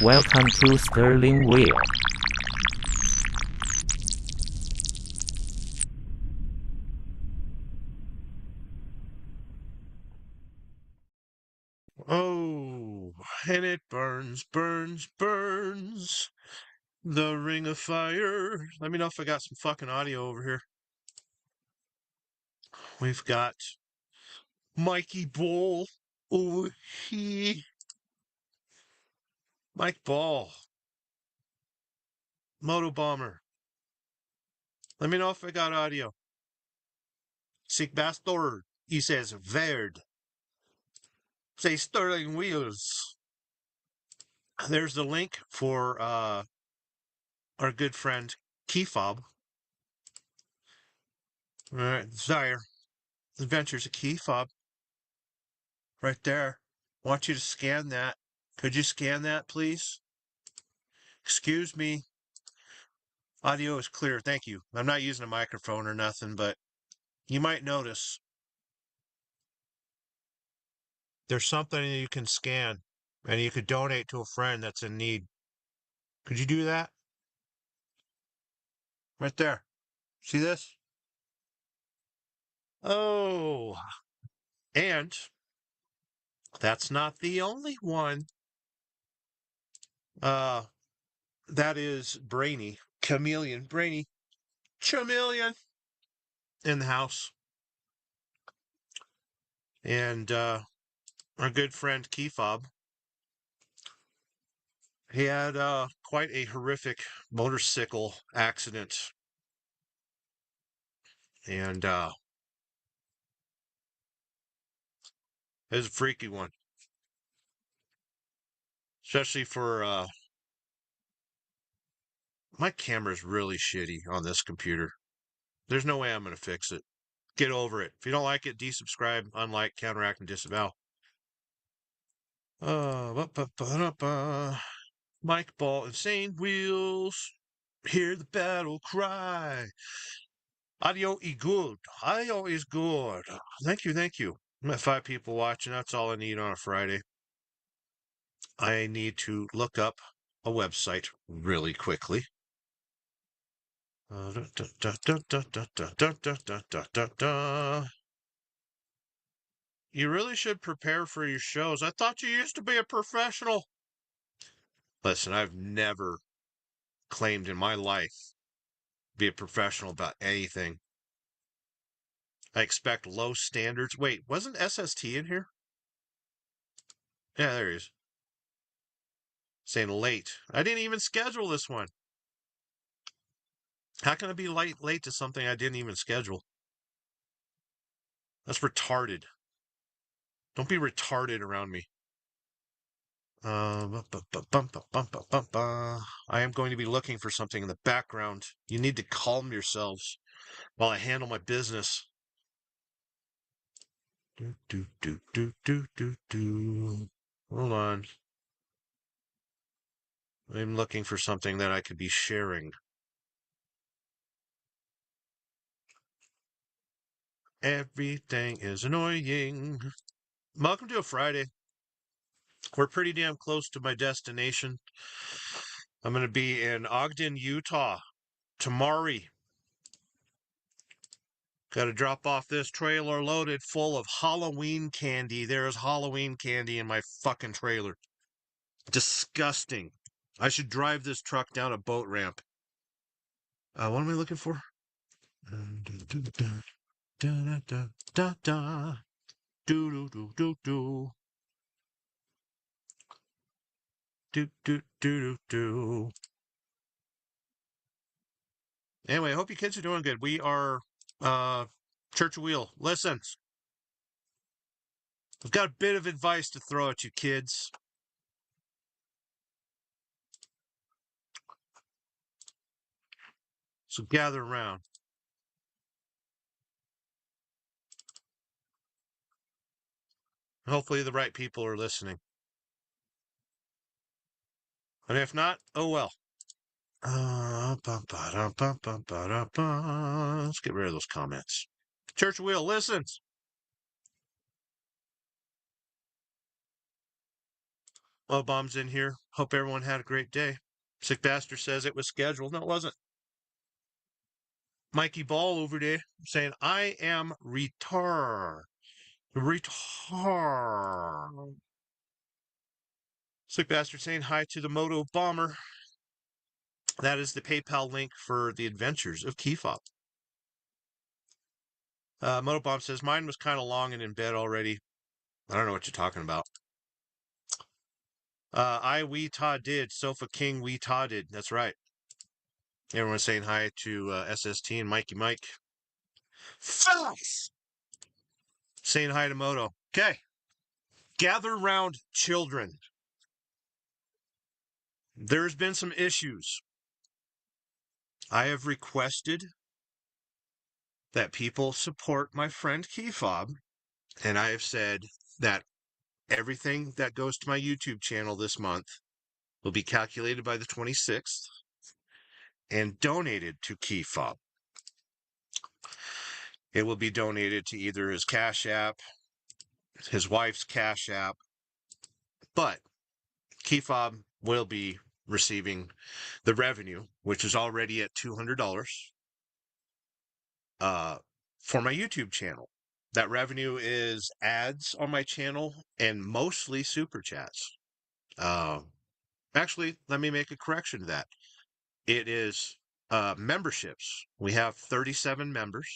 Welcome to Sterling Wheel. Oh, and it burns, burns, burns. The ring of fire. Let me know if I got some fucking audio over here. We've got Mikey Bull over here. Mike Ball. Moto Bomber. Let me know if I got audio. Sick bastard. He says Verd. Say Sterling Wheels. There's the link for our good friend Keyfob. All right, Zaire. Adventures of Keyfob. Right there. I want you to scan that. Could you scan that, please? Excuse me. Audio is clear. Thank you. I'm not using a microphone or nothing, but you might notice there's something that you can scan and you could donate to a friend that's in need. Could you do that? Right there. See this? Oh, and that's not the only one. Uh, that is Brainy. Chameleon. Brainy. Chameleon in the house. And our good friend Keyfob. He had quite a horrific motorcycle accident. And it was a freaky one. Especially for my camera's really shitty on this computer. There's no way I'm going to fix it. Get over it. If you don't like it, desubscribe, unlike, counteract, and disavow. Mike Ball, Insane Wheels. Hear the battle cry. Audio is good. Audio is good. Thank you, thank you. I'm at 5 people watching. That's all I need on a Friday. I need to look up a website really quickly. You really should prepare for your shows. I thought you used to be a professional. Listen, I've never claimed in my life to be a professional about anything. I expect low standards. Wait, wasn't SST in here? Yeah, there he is. Saying late. I didn't even schedule this one. How can I be late to something I didn't even schedule? That's retarded. Don't be retarded around me. I am going to be looking for something in the background. You need to calm yourselves while I handle my business. Hold on. I'm looking for something that I could be sharing. Everything is annoying. Welcome to a Friday. We're pretty damn close to my destination. I'm going to be in Ogden, Utah, tomorrow. Got to drop off this trailer loaded full of Halloween candy. There is Halloween candy in my fucking trailer. Disgusting. I should drive this truck down a boat ramp. What am I looking for? Anyway, I hope you kids are doing good. We are Church of Wheel. Listen, I've got a bit of advice to throw at you kids. So gather around. Hopefully the right people are listening. And if not, oh well. Let's get rid of those comments. Church Wheel listens. Bomb's in here. Hope everyone had a great day. Sick Bastard says it was scheduled. No, it wasn't. Mikey Ball over there saying, I am retard. Retard. Sick Bastard saying hi to the Moto Bomber. That is the PayPal link for the adventures of Keyfob. Motobomb says, mine was kind of long and in bed already. I don't know what you're talking about. We ta did. Sofa King we ta did. That's right. Everyone's saying hi to SST and Mikey Mike. Facts! Saying hi to Moto. Okay. Gather round, children. There's been some issues. I have requested that people support my friend Keyfob, and I have said that everything that goes to my YouTube channel this month will be calculated by the 26th and donated to Keyfob. It will be donated to either his Cash App, his wife's Cash App, but Keyfob will be receiving the revenue, which is already at $200, for my YouTube channel. That revenue is ads on my channel and mostly super chats. Actually, let me make a correction to that. It is memberships. We have 37 members.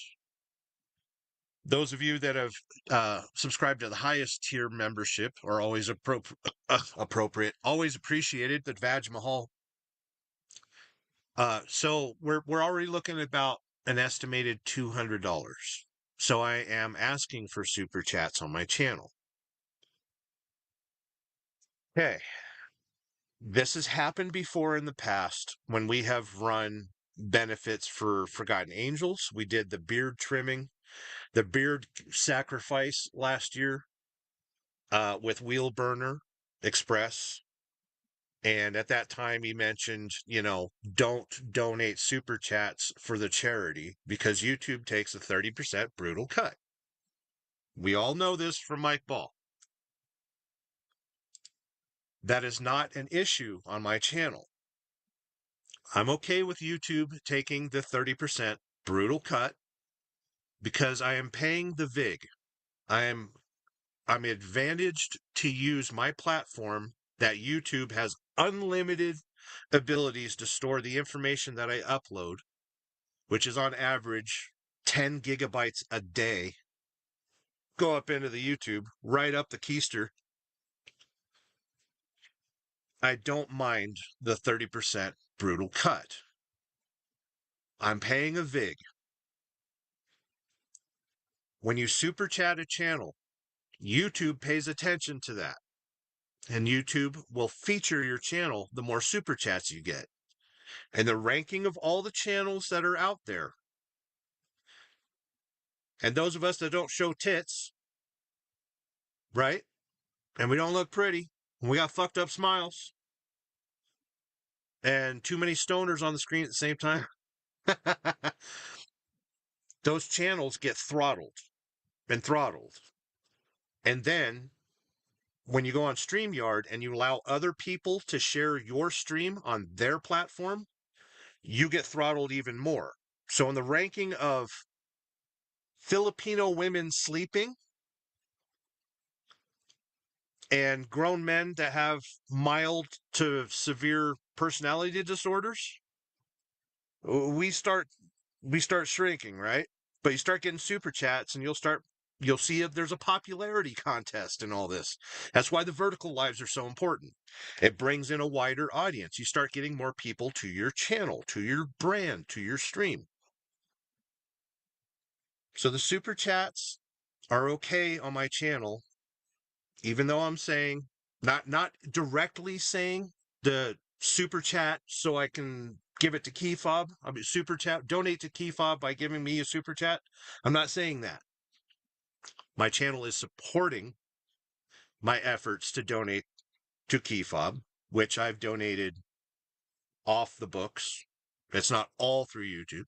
Those of you that have subscribed to the highest tier membership are always appropriate, always appreciated. But Vaj Mahal. So we're already looking at about an estimated $200. So I am asking for super chats on my channel. Okay. This has happened before in the past when we have run benefits for Forgotten Angels. We did the beard trimming, the beard sacrifice last year with Wheel Burner Express. And at that time, he mentioned, don't donate super chats for the charity because YouTube takes a 30% brutal cut. We all know this from Mike Ball. That is not an issue on my channel. I'm okay with YouTube taking the 30% brutal cut because I am paying the VIG. I'm advantaged to use my platform that YouTube has unlimited abilities to store the information that I upload, which is on average 10 gigabytes a day. Go up into the YouTube, write up the keister. I don't mind the 30% brutal cut. I'm paying a VIG. When you super chat a channel, YouTube pays attention to that. And YouTube will feature your channel the more super chats you get. And the ranking of all the channels that are out there. And those of us that don't show tits, right? And we don't look pretty. And we got fucked up smiles. And too many stoners on the screen at the same time. Those channels get throttled. And then when you go on StreamYard and you allow other people to share your stream on their platform, you get throttled even more. So in the ranking of Filipino women sleeping and grown men that have mild to severe personality disorders, we start shrinking, right? But you start getting super chats and you'll see if there's a popularity contest in all this. That's why the vertical lives are so important. It brings in a wider audience. You start getting more people to your channel, to your brand, to your stream. So the super chats are okay on my channel, even though I'm saying, not directly saying the super chat so I can give it to Keyfob. I mean, super chat, donate to Keyfob by giving me a super chat. I'm not saying that. My channel is supporting my efforts to donate to Keyfob, which I've donated off the books. It's not all through YouTube.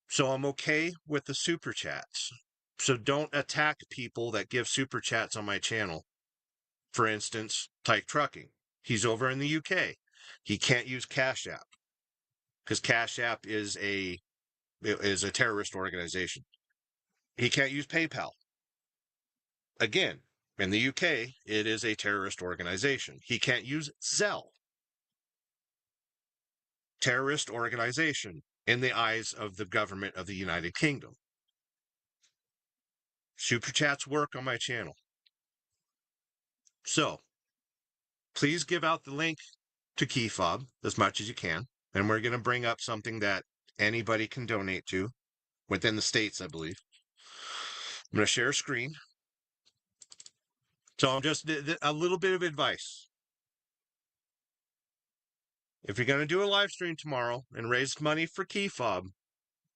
So I'm okay with the super chats. So don't attack people that give super chats on my channel For instance, Tyke Trucking. He's over in the UK. He can't use Cash App because Cash App is a terrorist organization. He can't use PayPal. Again, in the UK, it is a terrorist organization. He can't use Zelle. Terrorist organization in the eyes of the government of the United Kingdom. Super chats work on my channel. So, please give out the link to KeyFob as much as you can. And we're going to bring up something that anybody can donate to within the States, I believe. I'm going to share a screen. So I'm just a little bit of advice. If you're going to do a live stream tomorrow and raise money for KeyFob,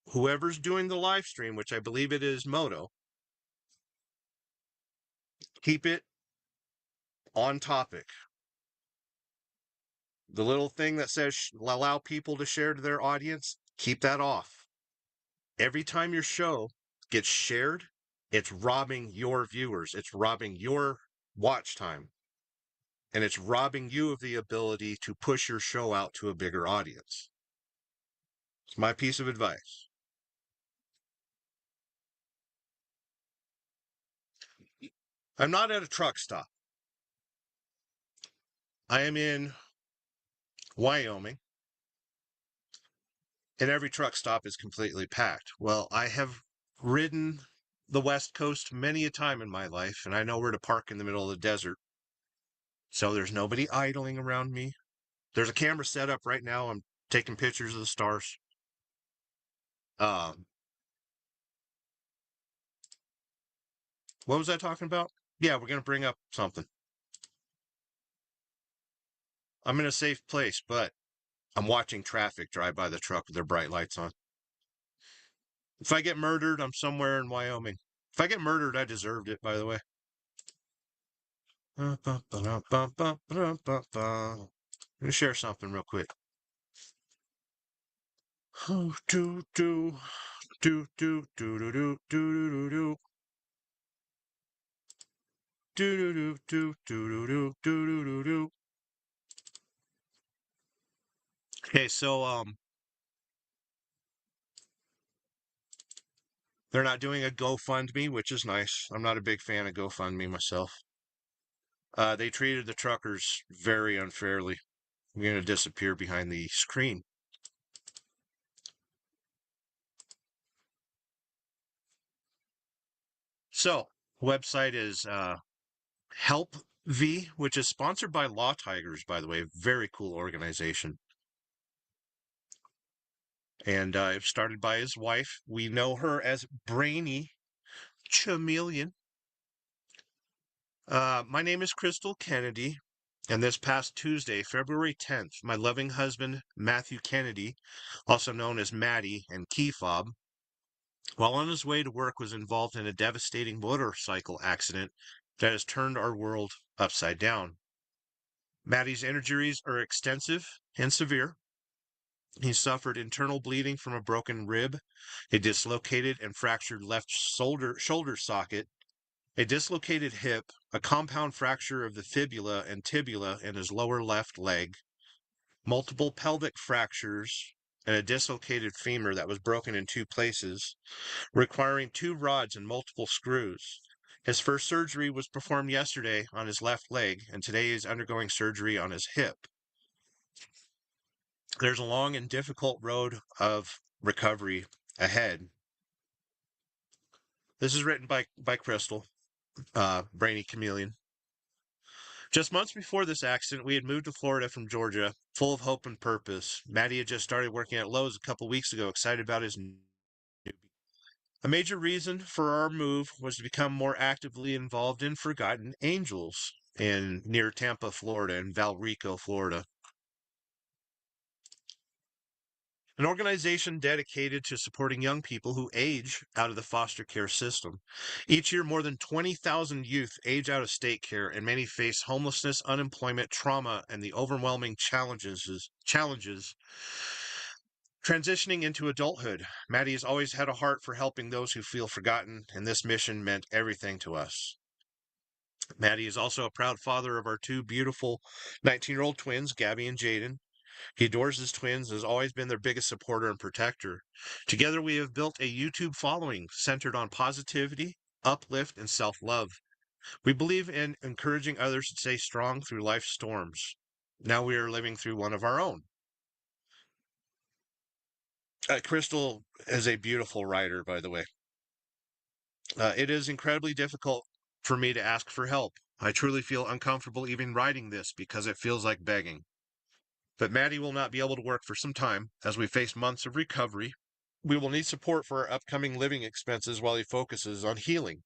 whoever's doing the live stream, which I believe it is Moto, keep it on topic. The little thing that says allow people to share to their audience, keep that off. Every time your show gets shared, it's robbing your viewers. It's robbing your watch time. And it's robbing you of the ability to push your show out to a bigger audience. It's my piece of advice. I'm not at a truck stop. I am in Wyoming, and every truck stop is completely packed. Well, I have ridden the West Coast many a time in my life, and I know where to park in the middle of the desert. So there's nobody idling around me. There's a camera set up right now. I'm taking pictures of the stars. Um, what was I talking about? Yeah, we're going to bring up something. I'm in a safe place, but I'm watching traffic drive by the truck with their bright lights on. If I get murdered, I'm somewhere in Wyoming. If I get murdered, I deserved it, by the way. Let me share something real quick. Do do do do do do do do do do do do do do do do do do. Okay, so they're not doing a GoFundMe, which is nice. I'm not a big fan of GoFundMe myself. They treated the truckers very unfairly. I'm going to disappear behind the screen. So, website is Help V, which is sponsored by Law Tigers, by the way. Very cool organization. And it was started by his wife. We know her as Brainy Chameleon. My name is Crystal Kennedy. And this past Tuesday, February 10th, my loving husband, Matthew Kennedy, also known as Matty and Keyfob, while on his way to work, was involved in a devastating motorcycle accident that has turned our world upside down. Matty's injuries are extensive and severe. He suffered internal bleeding from a broken rib, a dislocated and fractured left shoulder socket, a dislocated hip, a compound fracture of the fibula and tibia in his lower left leg, multiple pelvic fractures, and a dislocated femur that was broken in two places, requiring 2 rods and multiple screws. His first surgery was performed yesterday on his left leg, and today he is undergoing surgery on his hip. There's a long and difficult road of recovery ahead. This is written by Crystal, Brainy Chameleon. Just months before this accident, we had moved to Florida from Georgia, full of hope and purpose. Maddie had just started working at Lowe's a couple weeks ago, excited about his newbie. A major reason for our move was to become more actively involved in Forgotten Angels near Tampa, Florida, in Valrico, Florida. An organization dedicated to supporting young people who age out of the foster care system. Each year, more than 20,000 youth age out of state care, and many face homelessness, unemployment, trauma, and the overwhelming challenges transitioning into adulthood. Maddie has always had a heart for helping those who feel forgotten, and this mission meant everything to us. Maddie is also a proud father of our two beautiful 19-year-old twins, Gabby and Jaden. He adores his twins and has always been their biggest supporter and protector. Together, we have built a YouTube following centered on positivity, uplift, and self love. We believe in encouraging others to stay strong through life's storms. Now we are living through one of our own. Crystal is a beautiful writer, by the way. It is incredibly difficult for me to ask for help. I truly feel uncomfortable even writing this because it feels like begging. But Maddie will not be able to work for some time as we face months of recovery. We will need support for our upcoming living expenses while he focuses on healing.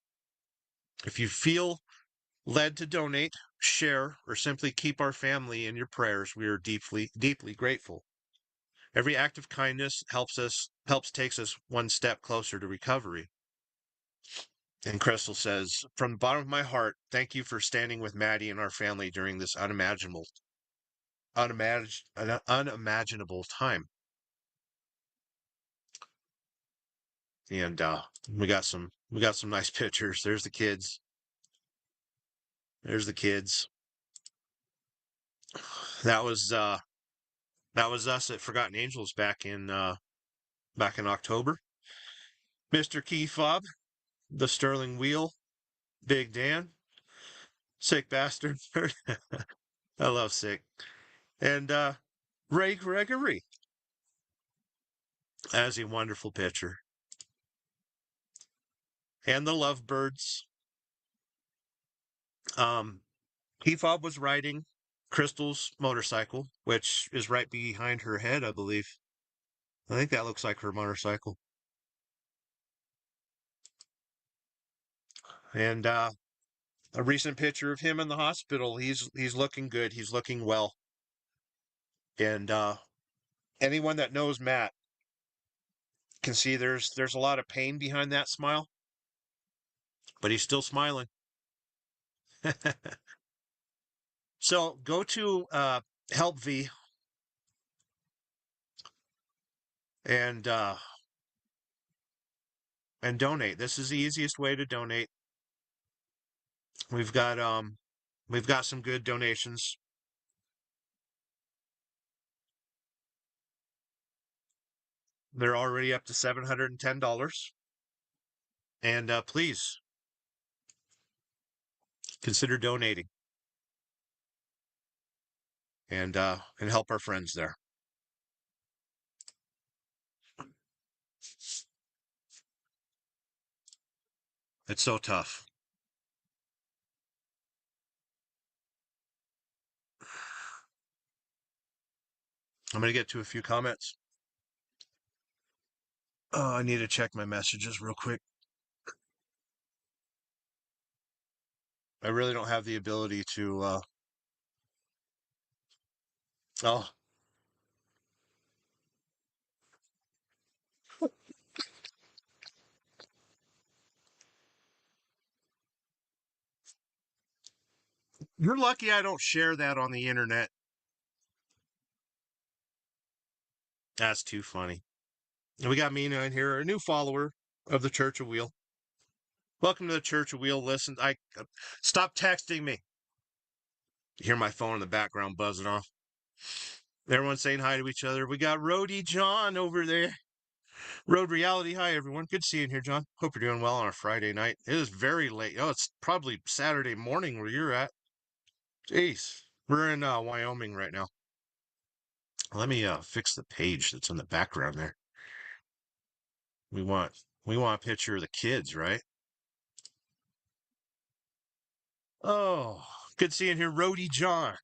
If you feel led to donate, share, or simply keep our family in your prayers, we are deeply, deeply grateful. Every act of kindness helps takes us one step closer to recovery. And Crystal says, from the bottom of my heart, thank you for standing with Maddie and our family during this unimaginable time. And we got some nice pictures. There's the kids. There's the kids. That was us at Forgotten Angels back in October. Mr. Key Fob, the Sterling Wheel, Big Dan, Sick Bastard. I love Sick. And Ray Gregory as a wonderful picture. And the Lovebirds. Key Fob was riding Crystal's motorcycle, which is right behind her head, I believe. I think that looks like her motorcycle. And a recent picture of him in the hospital. He's looking good. He's looking well. And anyone that knows Matt can see there's a lot of pain behind that smile, but he's still smiling. So go to Help V and uh, and donate. This is the easiest way to donate. We've got some good donations. They're already up to $710. And please consider donating and help our friends there. It's so tough. I'm going to get to a few comments. Oh, I need to check my messages real quick. I really don't have the ability to. Oh, you're lucky I don't share that on the internet. That's too funny. And we got Mina in here, a new follower of the Church of Wheel. Welcome to the Church of Wheel. Listen, stop texting me. You hear my phone in the background buzzing off. Everyone's saying hi to each other. We got Roadie John over there. Road Reality. Hi, everyone. Good seeing you here, John. Hope you're doing well on a Friday night. It is very late. Oh, it's probably Saturday morning where you're at. Jeez. We're in Wyoming right now. Let me fix the page that's in the background there. We want a picture of the kids, right? Oh, good seeing here, Roadie John.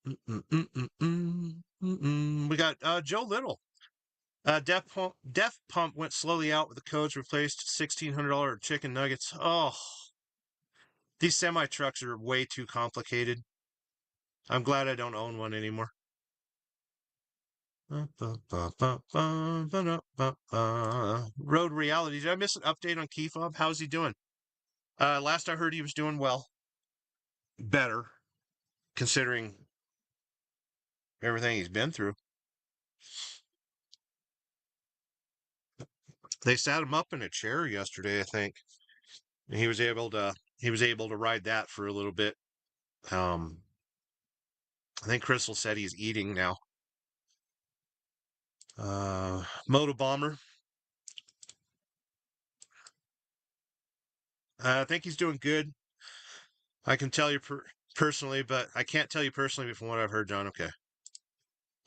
We got Joe Little. Death Pump went slowly out with the codes replaced. $1,600 chicken nuggets. Oh, these semi trucks are way too complicated. I'm glad I don't own one anymore. Road Reality. Did I miss an update on Key Fob? How's he doing? Last I heard, he was doing well. Better, considering everything he's been through. They sat him up in a chair yesterday, I think. And he was able to ride that for a little bit. I think Crystal said he's eating now. Moto Bomber. I think he's doing good. I can tell you personally, but I can't tell you personally from what I've heard, John. Okay.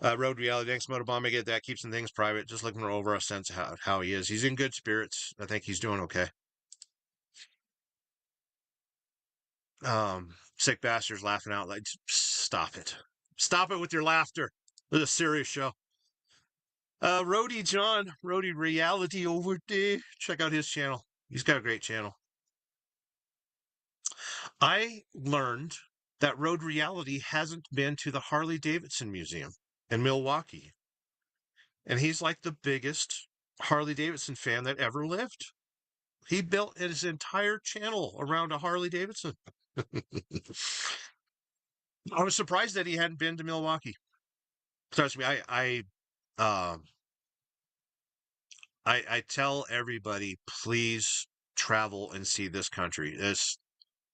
Road Reality. Thanks, Moto Bomber. I get that. Keeps some things private. Just looking for overall sense of how he is. He's in good spirits. I think he's doing okay. Sick bastards laughing out like, stop it. Stop it with your laughter. This is a serious show. Roadie John, Roadie Reality over there. Check out his channel. He's got a great channel. I learned that Road Reality hasn't been to the Harley Davidson Museum in Milwaukee. And he's like the biggest Harley Davidson fan that ever lived. He built his entire channel around a Harley Davidson. I was surprised that he hadn't been to Milwaukee. Trust me, um, I tell everybody, please travel and see this country. This,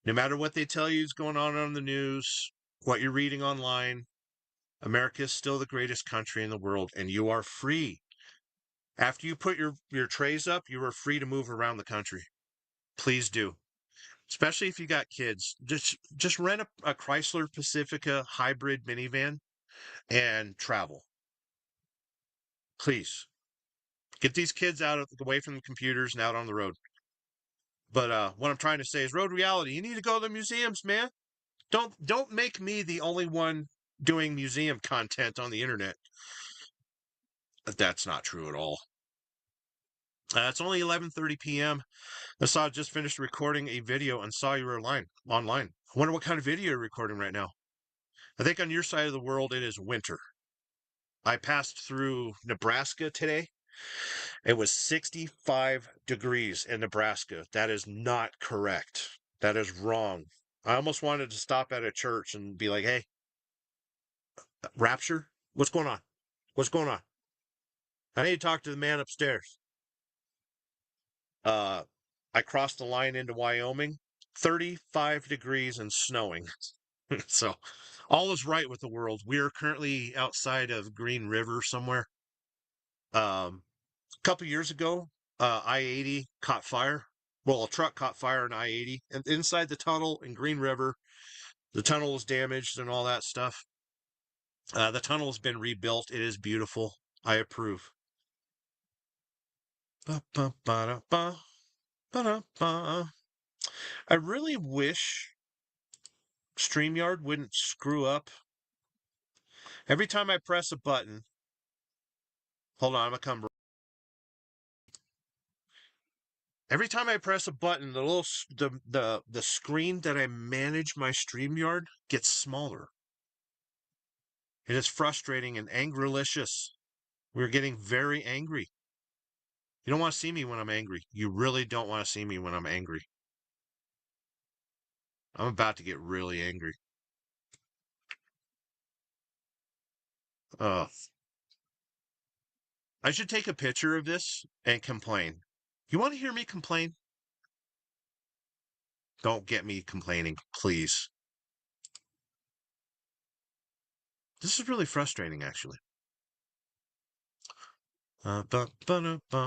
no matter what they tell you is going on the news, what you're reading online, America is still the greatest country in the world, and you are free. After you put your trays up, you are free to move around the country. Please do. Especially if you got kids. Just rent a Chrysler Pacifica hybrid minivan and travel. Please. Get these kids away from the computers and out on the road. But what I'm trying to say is Road Reality, you need to go to the museums, man. Don't make me the only one doing museum content on the internet. That's not true at all. It's only 11:30 p.m. I saw I just finished recording a video and saw you were online. I wonder what kind of video you're recording right now. I think on your side of the world it is winter. I passed through Nebraska today. It was 65 degrees in Nebraska. That is not correct. That is wrong. I almost wanted to stop at a church and be like, hey, Rapture, what's going on? What's going on? I need to talk to the man upstairs. I crossed the line into Wyoming, 35 degrees and snowing. So all is right with the world. We are currently outside of Green River somewhere. A couple years ago, I-80 caught fire. Well, a truck caught fire in I-80 and inside the tunnel in Green River. The tunnel was damaged and all that stuff. The tunnel has been rebuilt. It is beautiful. I approve. I really wish StreamYard wouldn't screw up. Every time I press a button, hold on, I'm gonna come. Every time I press a button, the screen that I manage my StreamYard gets smaller. It is frustrating and angrylicious. We're getting very angry. You don't want to see me when I'm angry. You really don't want to see me when I'm angry. I'm about to get really angry. I should take a picture of this and complain. You want to hear me complain? Don't get me complaining, please. This is really frustrating, actually. Motobomb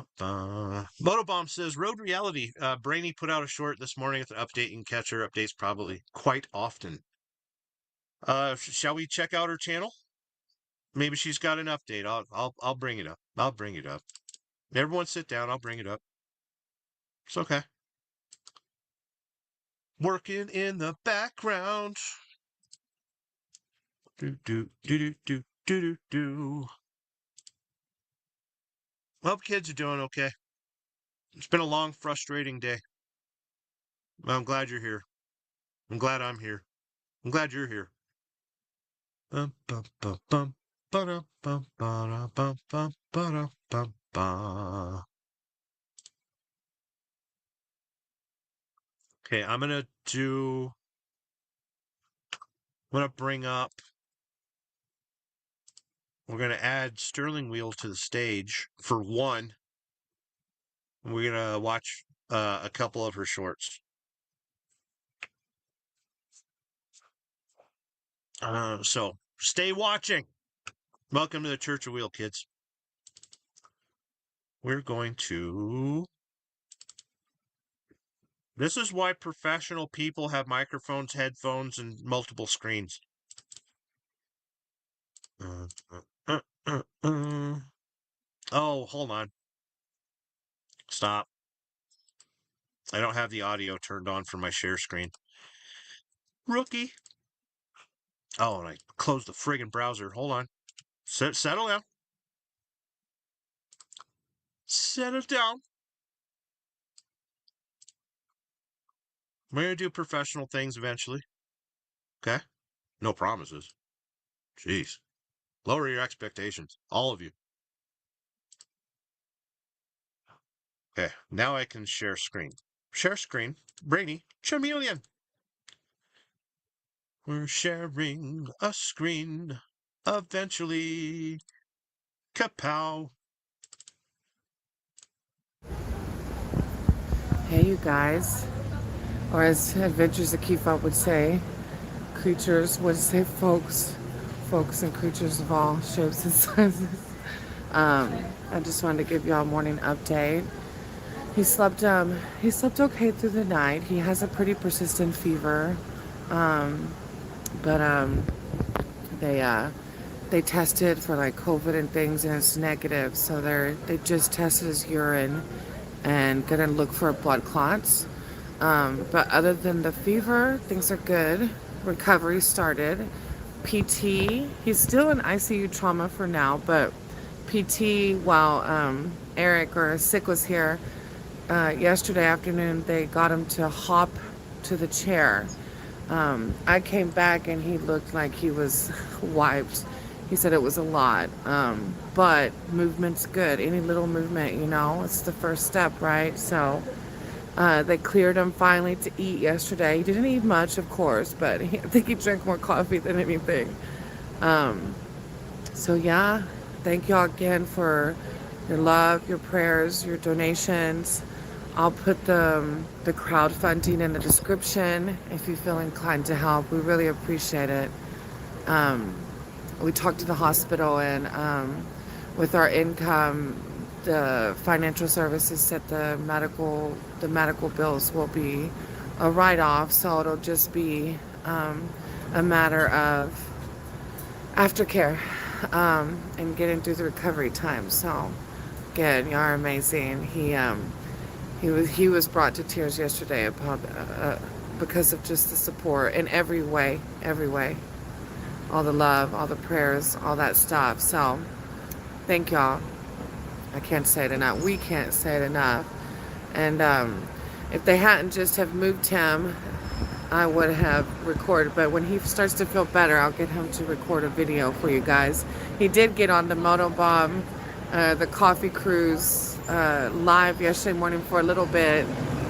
says, Road Reality. Brainy put out a short this morning with an update. You can catch her updates probably quite often. Shall we check out her channel? Maybe she's got an update. I'll bring it up. I'll bring it up. Everyone sit down. I'll bring it up. It's okay. Working in the background. Do do do do do do do do. Hope kids are doing okay. It's been a long, frustrating day. I'm glad you're here. I'm glad I'm here. I'm glad you're here. Bum, bum, bum, bum. Ba-dum, bum, ba-dum, bum, bum, ba-dum, bum, ba. Okay, I'm gonna bring up, we're gonna add Sterling Wheel to the stage for one. We're gonna watch a couple of her shorts. So stay watching. Welcome to the Church of Wheel, kids. We're going to. This is why professional people have microphones, headphones, and multiple screens. Oh, hold on. Stop. I don't have the audio turned on for my share screen. Rookie. Oh, and I closed the friggin' browser. Hold on. Settle down. Settle down. We're going to do professional things eventually. Okay? No promises. Jeez. Lower your expectations. All of you. Okay, now I can share screen. Share screen. Brainy Chameleon. We're sharing a screen. Eventually. Kapow. Hey, you guys. Or as Adventures of Keefop would say, creatures would say folks and creatures of all shapes and sizes. I just wanted to give y'all a morning update. He slept okay through the night. He has a pretty persistent fever. But they tested for like COVID and things and it's negative. So they just tested his urine and gonna look for blood clots. But other than the fever, things are good. Recovery started. PT, he's still in ICU trauma for now, but PT, while Eric or Sick was here yesterday afternoon, they got him to hop to the chair. I came back and he looked like he was wiped. He said it was a lot, but movement's good. Any little movement, it's the first step, right? So they cleared him finally to eat yesterday. He didn't eat much, of course, but I think he drank more coffee than anything. So yeah, thank y'all again for your love, your prayers, your donations. I'll put the crowdfunding in the description if you feel inclined to help. We really appreciate it. We talked to the hospital and with our income, the financial services said the medical bills will be a write-off, so it'll just be a matter of aftercare and getting through the recovery time. So again, y'all are amazing. He was brought to tears yesterday because of just the support in every way, all the love, all the prayers, all that stuff. So thank y'all. I can't say it enough. We can't say it enough. And if they hadn't just have moved him, I would have recorded. But when he starts to feel better, I'll get him to record a video for you guys. He did get on the Motobomb, the coffee cruise live yesterday morning for a little bit.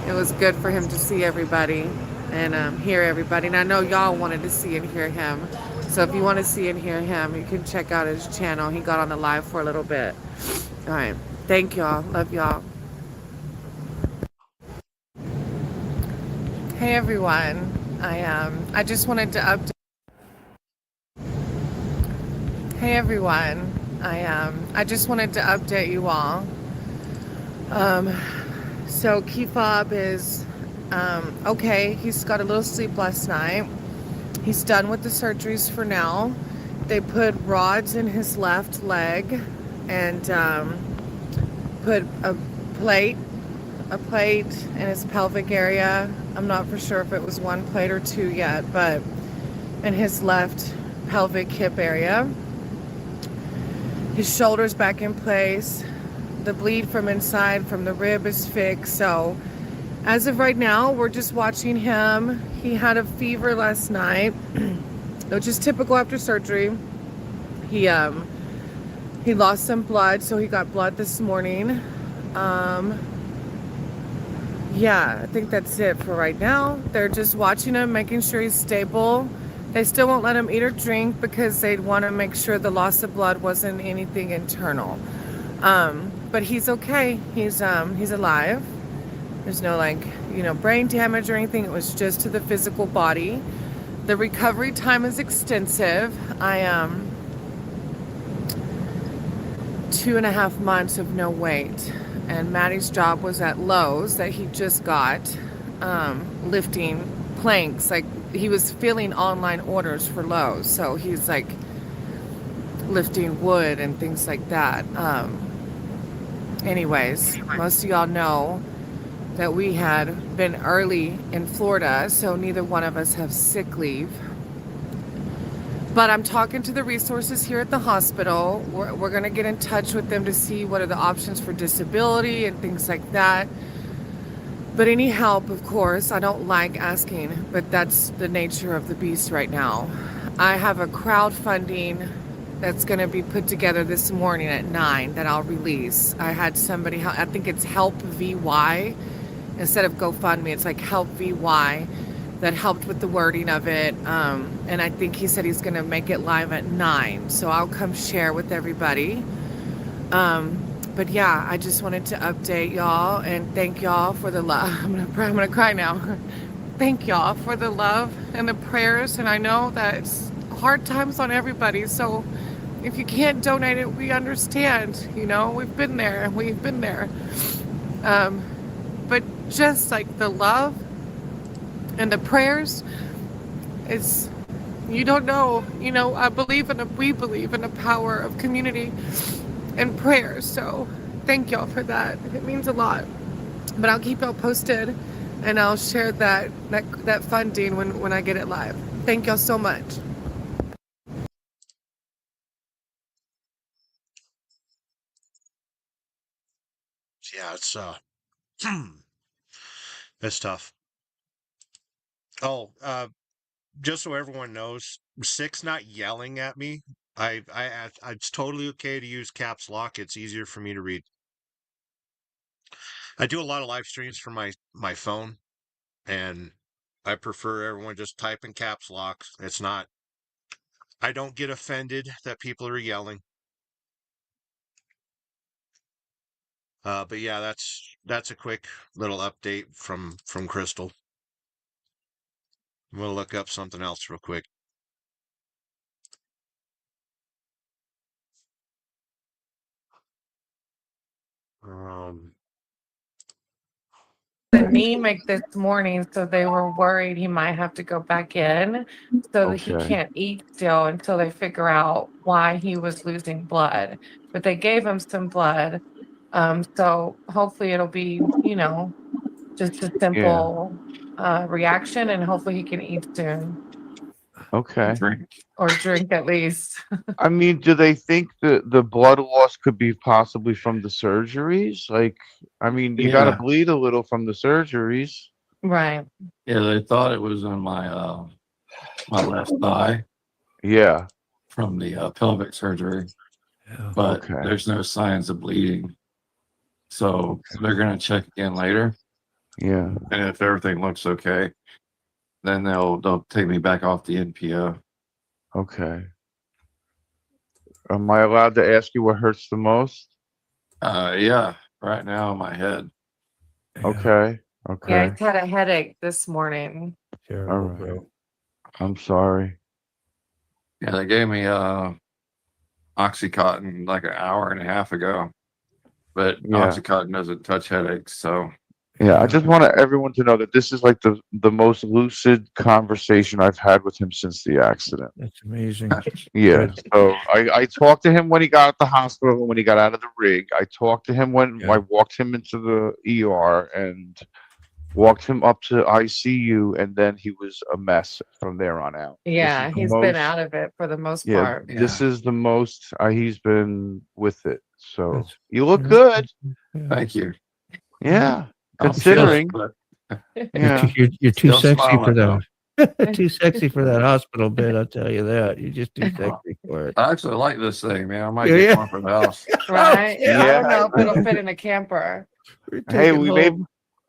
It was good for him to see everybody and hear everybody. And I know y'all wanted to see and hear him. So if you want to see and hear him, you can check out his channel. He got on the live for a little bit. All right. Thank y'all. Love y'all. Hey everyone. I just wanted to update. Hey everyone. I just wanted to update you all. So Keefop is okay. He's got a little sleep last night. He's done with the surgeries for now. They put rods in his left leg and put a plate in his pelvic area. I'm not for sure if it was one plate or two yet, but in his left pelvic hip area. His shoulder's back in place. The bleed from inside from the rib is fixed. So as of right now, we're just watching him. He had a fever last night, which is typical after surgery. He lost some blood, so he got blood this morning. Yeah, I think that's it for right now. They're just watching him, making sure he's stable. They still won't let him eat or drink because they'd want to make sure the loss of blood wasn't anything internal. but he's okay. He's alive. There's no brain damage or anything. It was just to the physical body. The recovery time is extensive. I 2.5 months of no weight, and Maddie's job was at Lowe's that he just got, lifting planks. Like, he was filling online orders for Lowe's, so he's like lifting wood and things like that. Anyways, most of y'all know that we had been early in Florida, so neither one of us have sick leave. But I'm talking to the resources here at the hospital. We're going to get in touch with them to see what are the options for disability and things like that. But any help, of course, I don't like asking, but that's the nature of the beast right now. I have a crowdfunding that's going to be put together this morning at 9 that I'll release. I had somebody, I think it's Help VY. Instead of GoFundMe, it's like Help VY that helped with the wording of it. And I think he said he's going to make it live at 9. So I'll come share with everybody. But yeah, I just wanted to update y'all and thank y'all for the love. I'm gonna cry now. Thank y'all for the love and the prayers. And I know that it's hard times on everybody. So if you can't donate it, we understand. You know, we've been there. But just like the love and the prayers, it's, you don't know, we believe in the power of community and prayer. So thank y'all for that. It means a lot. But I'll keep y'all posted and I'll share that funding when I get it live. Thank y'all so much. Yeah, it's it's tough. Oh, just so everyone knows, Sick's not yelling at me. It's totally okay to use caps lock. It's easier for me to read. I do a lot of live streams from my phone, and I prefer everyone just type in caps lock. It's not, I don't get offended that people are yelling. But yeah, that's a quick little update from Crystal. I'm gonna look up something else real quick. Anemic this morning, so they were worried he might have to go back in, so that he can't eat still until they figure out why he was losing blood. But they gave him some blood, so hopefully it'll be, just a simple reaction, and hopefully he can eat soon. Okay. Or drink at least. I mean, do they think that the blood loss could be possibly from the surgeries? Like, I mean, you got to bleed a little from the surgeries. Right. Yeah, they thought it was on my my left thigh. Yeah. From the pelvic surgery, but there's no signs of bleeding. So they're gonna check again later. Yeah. And if everything looks okay, then they'll take me back off the NPO. Okay. Am I allowed to ask you what hurts the most? Yeah, right now in my head. Okay. Okay. Yeah, I had a headache this morning. All right. I'm sorry. Yeah, they gave me Oxycontin like an hour and a half ago, but Oxycontin doesn't touch headaches. So yeah, I just want everyone to know that this is like the most lucid conversation I've had with him since the accident. That's amazing. Yeah. So I talked to him when he got at the hospital and when he got out of the rig. I talked to him when I walked him into the ER and walked him up to ICU, and then he was a mess from there on out. Yeah, he's been out of it for the most part. Yeah, this is the most he's been with it. So you look good. Thank you. Yeah, considering. Yeah, you're too sexy for that. Too sexy for that hospital bed. I'll tell you that. You're just too sexy for it. I actually like this thing, man. I might get one for the house. Right? I don't know if it'll fit in a camper. Hey,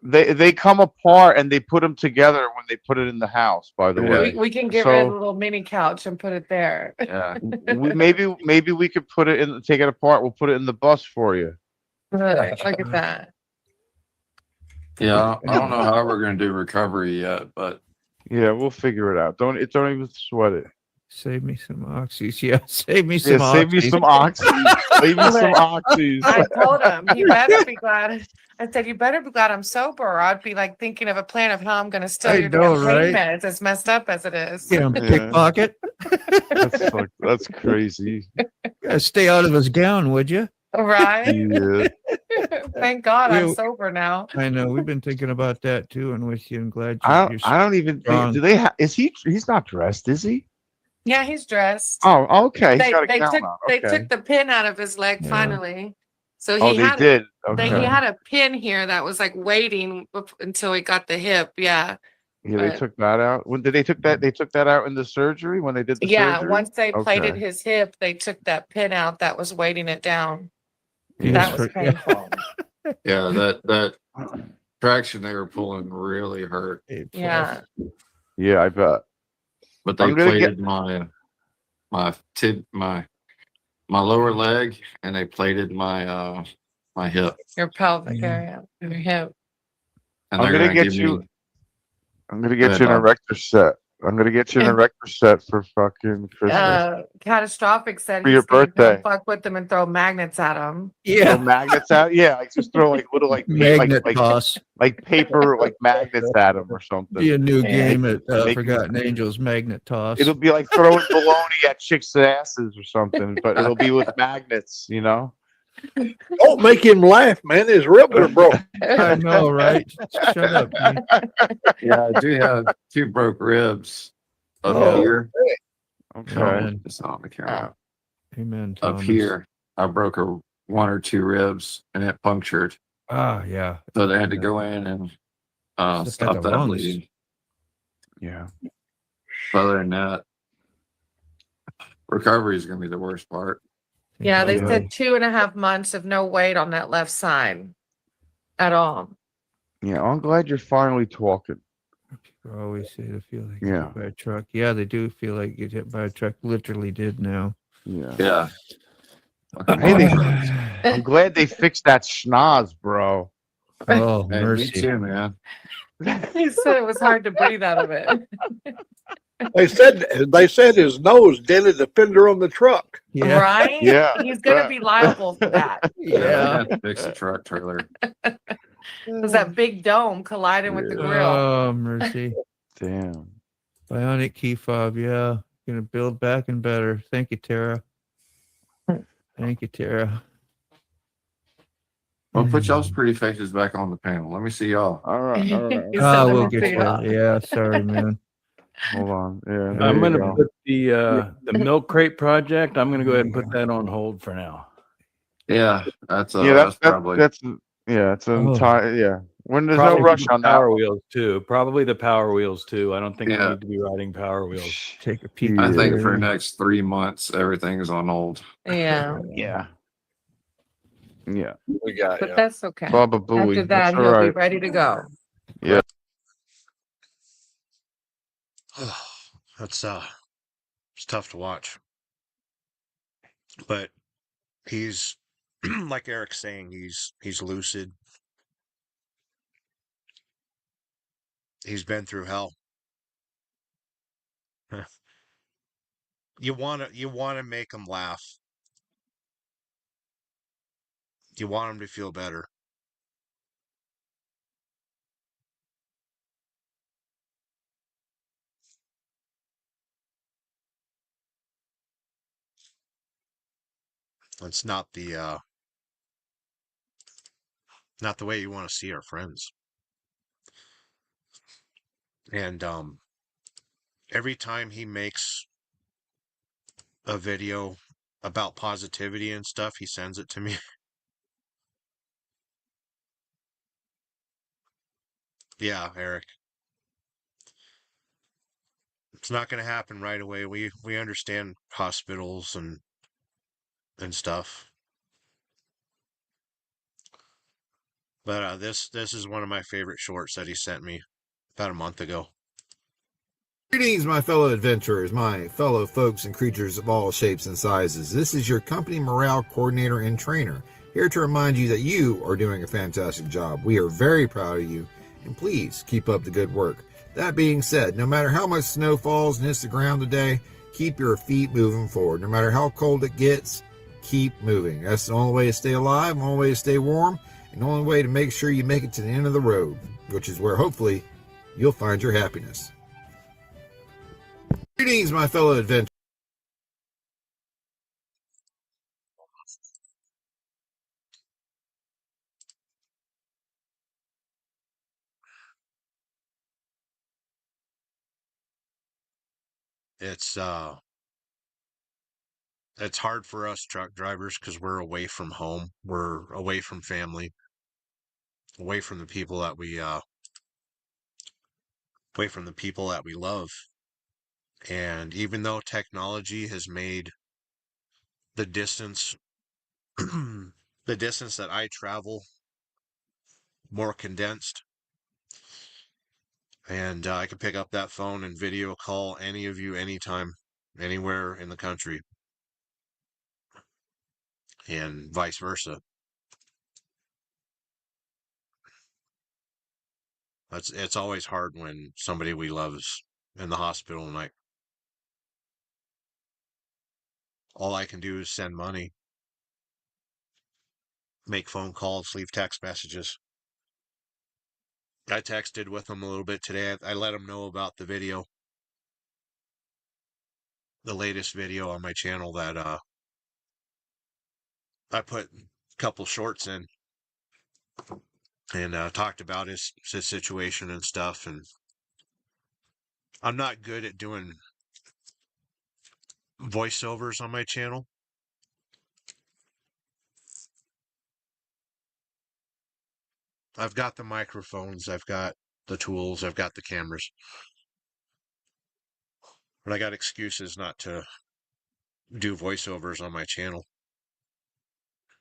they come apart and they put them together when they put it in the house. By the way, we can get rid of a little mini couch and put it there. Yeah, maybe we could put it in, take it apart. We'll put it in the bus for you. Look at that. Yeah, I don't know how we're gonna do recovery yet, but Yeah, we'll figure it out. Don't even sweat it. Save me some oxys. Yeah, save me Yeah, some save me oxys. some oxys. Save me some oxys. I told him he better be glad. I said, you better be glad I'm sober, or I'd be like thinking of a plan of how I'm going to steal I your know, damn pain right? meds, as messed up as it is. Yeah, pickpocket. That's crazy. Stay out of his gown, would you? Right? Yeah. Thank God I'm Yeah. sober now. I know. We've been thinking about that too, and with you, and glad I you're don't even strong. think. Do they? Is he? He's not dressed, is he? Yeah, he's dressed. Oh, okay. He's They, got a they gown took on. they Okay. took the pin out of his leg Yeah. finally. So Oh, he they had did. he Okay. had a pin here that was like waiting until he got the hip. Yeah. Yeah, they but- took that out. When did they took that? They took that out in the surgery when they did the Yeah, surgery. once they plated Okay. his hip, they took that pin out that was weighting it down. Yes, That was for- yeah. painful. yeah, that traction they were pulling really hurt. Yeah. Yeah, I bet. But they I'm gonna plated my lower leg, and they plated my my hip, Your pelvic Yeah. area, your hip. and I'm they're gonna gonna get give you. me. I'm gonna get ahead, you an Bob. erector set. I'm gonna get you an erector set for fucking Christmas. Catastrophic said For your he's gonna go birthday. fuck with them and throw magnets at them. Throw Yeah, magnets out. Yeah, I just throw like little magnet toss. like paper like magnets at them or something. Be a new game at Make- Forgotten Angels. Magnet toss. It'll be like throwing baloney at chicks' asses or something, but it'll be with magnets, you know? Don't make him laugh, man. His ribs are broke. I know, right? Shut up. man. Yeah, I do have 2 broke ribs up Oh. here. Okay. Amen. It's not on the camera. Amen. Up Thomas. here, I broke 1 or 2 ribs, and it punctured. Ah, yeah. So they had to go in and Stuff at stop the that lungs. bleeding. Yeah. Other than that, recovery is going to be the worst part. Yeah, they Yeah. said 2.5 months of no weight on that left side at all. Yeah, I'm glad you're finally talking. People always say they feel like Yeah. hit by a truck. Yeah, they do feel like get hit by a truck. Literally did now. Yeah. Yeah. Hey, I'm glad they fixed that schnoz, bro. Oh, Hey, me mercy. too, man. He said it was hard to breathe out of it. They said his nose dented the fender on the truck. Yeah. Right? Yeah, He's gonna right. be liable for that. Yeah, Yeah. I had to fix the truck trailer. It was that big dome colliding with the grill. Oh, mercy. Damn. Bionic key fob. Yeah. Gonna build back and better. Thank you, Tara. Thank you, Tara. Well, put y'all's pretty faces back on the panel. Let me see y'all. All right. All right. He said, Ah, "Let we'll me get see you. y'all." Yeah, sorry, man. Hold on. Yeah. there I'm you gonna go. put the milk crate project. I'm gonna go ahead and put that on hold for now. Yeah, that's Yeah, that's probably that's yeah, it's an Oh. entire yeah. When there's Probably no rush the on that. Power one. Wheels too. Probably the Power Wheels too. I don't think Yeah. we need to be riding Power Wheels. Take a peek. I think there. for next 3 months everything is on hold. Yeah, Yeah. Yeah. We got but that's okay. Baba Booey. After that, That's all he'll be right. ready to go. That's it's tough to watch. But he's like Eric's saying, he's lucid. He's been through hell. You wanna make him laugh. You want him to feel better. It's not the way you want to see our friends. And every time he makes a video about positivity and stuff, he sends it to me. Yeah, Eric. It's not going to happen right away. We understand hospitals and stuff. But this is one of my favorite shorts that he sent me about a month ago. Greetings, my fellow adventurers, my fellow folks and creatures of all shapes and sizes. This is your company morale coordinator and trainer, here to remind you that you are doing a fantastic job. We are very proud of you, and please keep up the good work. That being said, no matter how much snow falls and hits the ground today, keep your feet moving forward. No matter how cold it gets, keep moving. That's the only way to stay alive, the only way to stay warm, and the only way to make sure you make it to the end of the road, which is where hopefully you'll find your happiness. Greetings, my fellow adventurers. It's hard for us truck drivers because we're away from home. We're away from family, away from the people that we away from the people that we love. And even though technology has made the distance the distance that I travel more condensed, and I can pick up that phone and video call any of you anytime, anywhere in the country, and vice versa. It's always hard when somebody we love is in the hospital and all I can do is send money, make phone calls, leave text messages. I texted with them a little bit today. I let them know about the video, the latest video on my channel that I put a couple shorts in and talked about his situation and stuff. And I'm not good at doing voiceovers on my channel. I've got the microphones, I've got the tools, I've got the cameras, but I got excuses not to do voiceovers on my channel.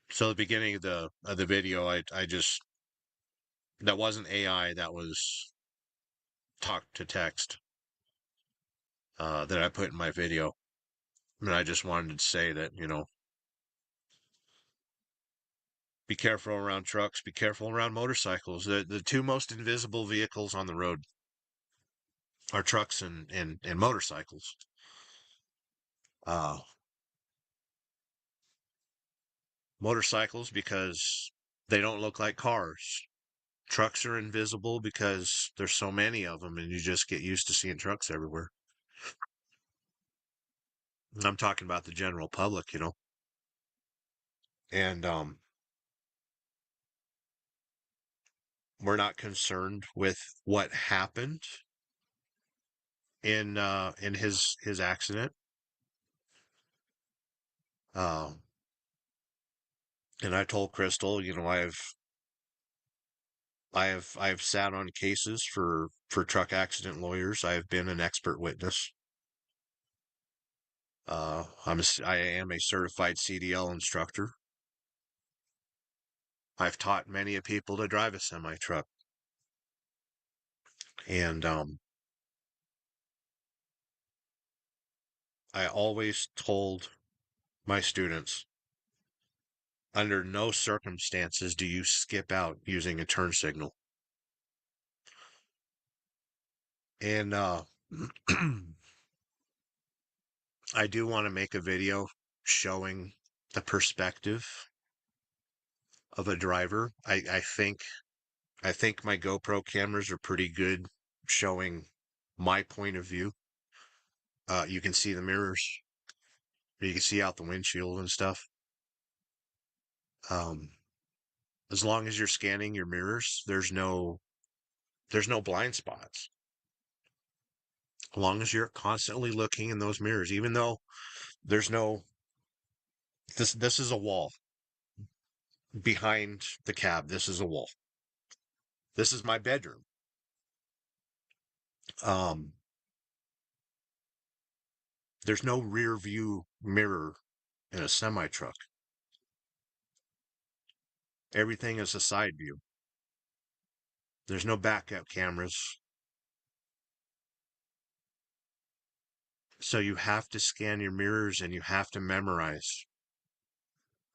So the beginning of the video, I just, that wasn't AI, that was talk to text that I put in my video. And I just wanted to say that, be careful around trucks, be careful around motorcycles. The two most invisible vehicles on the road are trucks and motorcycles. Motorcycles because they don't look like cars. Trucks are invisible because there's so many of them and you just get used to seeing trucks everywhere. I'm talking about the general public, And we're not concerned with what happened in his accident. And I told Crystal, I've sat on cases for truck accident lawyers. I have been an expert witness. I am a certified CDL instructor. I've taught many of people to drive a semi truck, and I always told my students, under no circumstances do you skip out using a turn signal. And I do want to make a video showing the perspective of a driver. I think my GoPro cameras are pretty good showing my point of view. You can see the mirrors. You can see out the windshield and stuff. As long as you're scanning your mirrors, there's no blind spots. As long as you're constantly looking in those mirrors, even though there's no this is a wall behind the cab. This is a wall. This is my bedroom. There's no rear view mirror in a semi truck. Everything is a side view. There's no backup cameras. So you have to scan your mirrors and you have to memorize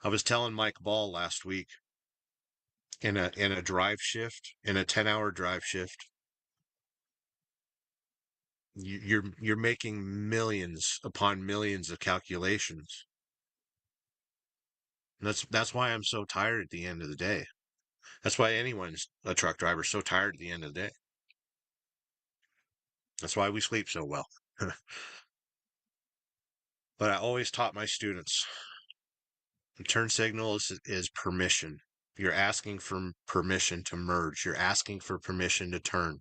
I was telling Mike Ball last week in a drive shift, in a 10-hour drive shift, you're making millions upon millions of calculations. And that's why I'm so tired at the end of the day. That's why anyone's a truck driver so tired at the end of the day. That's why we sleep so well. But I always taught my students, the turn signal is permission. You're asking for permission to merge. You're asking for permission to turn.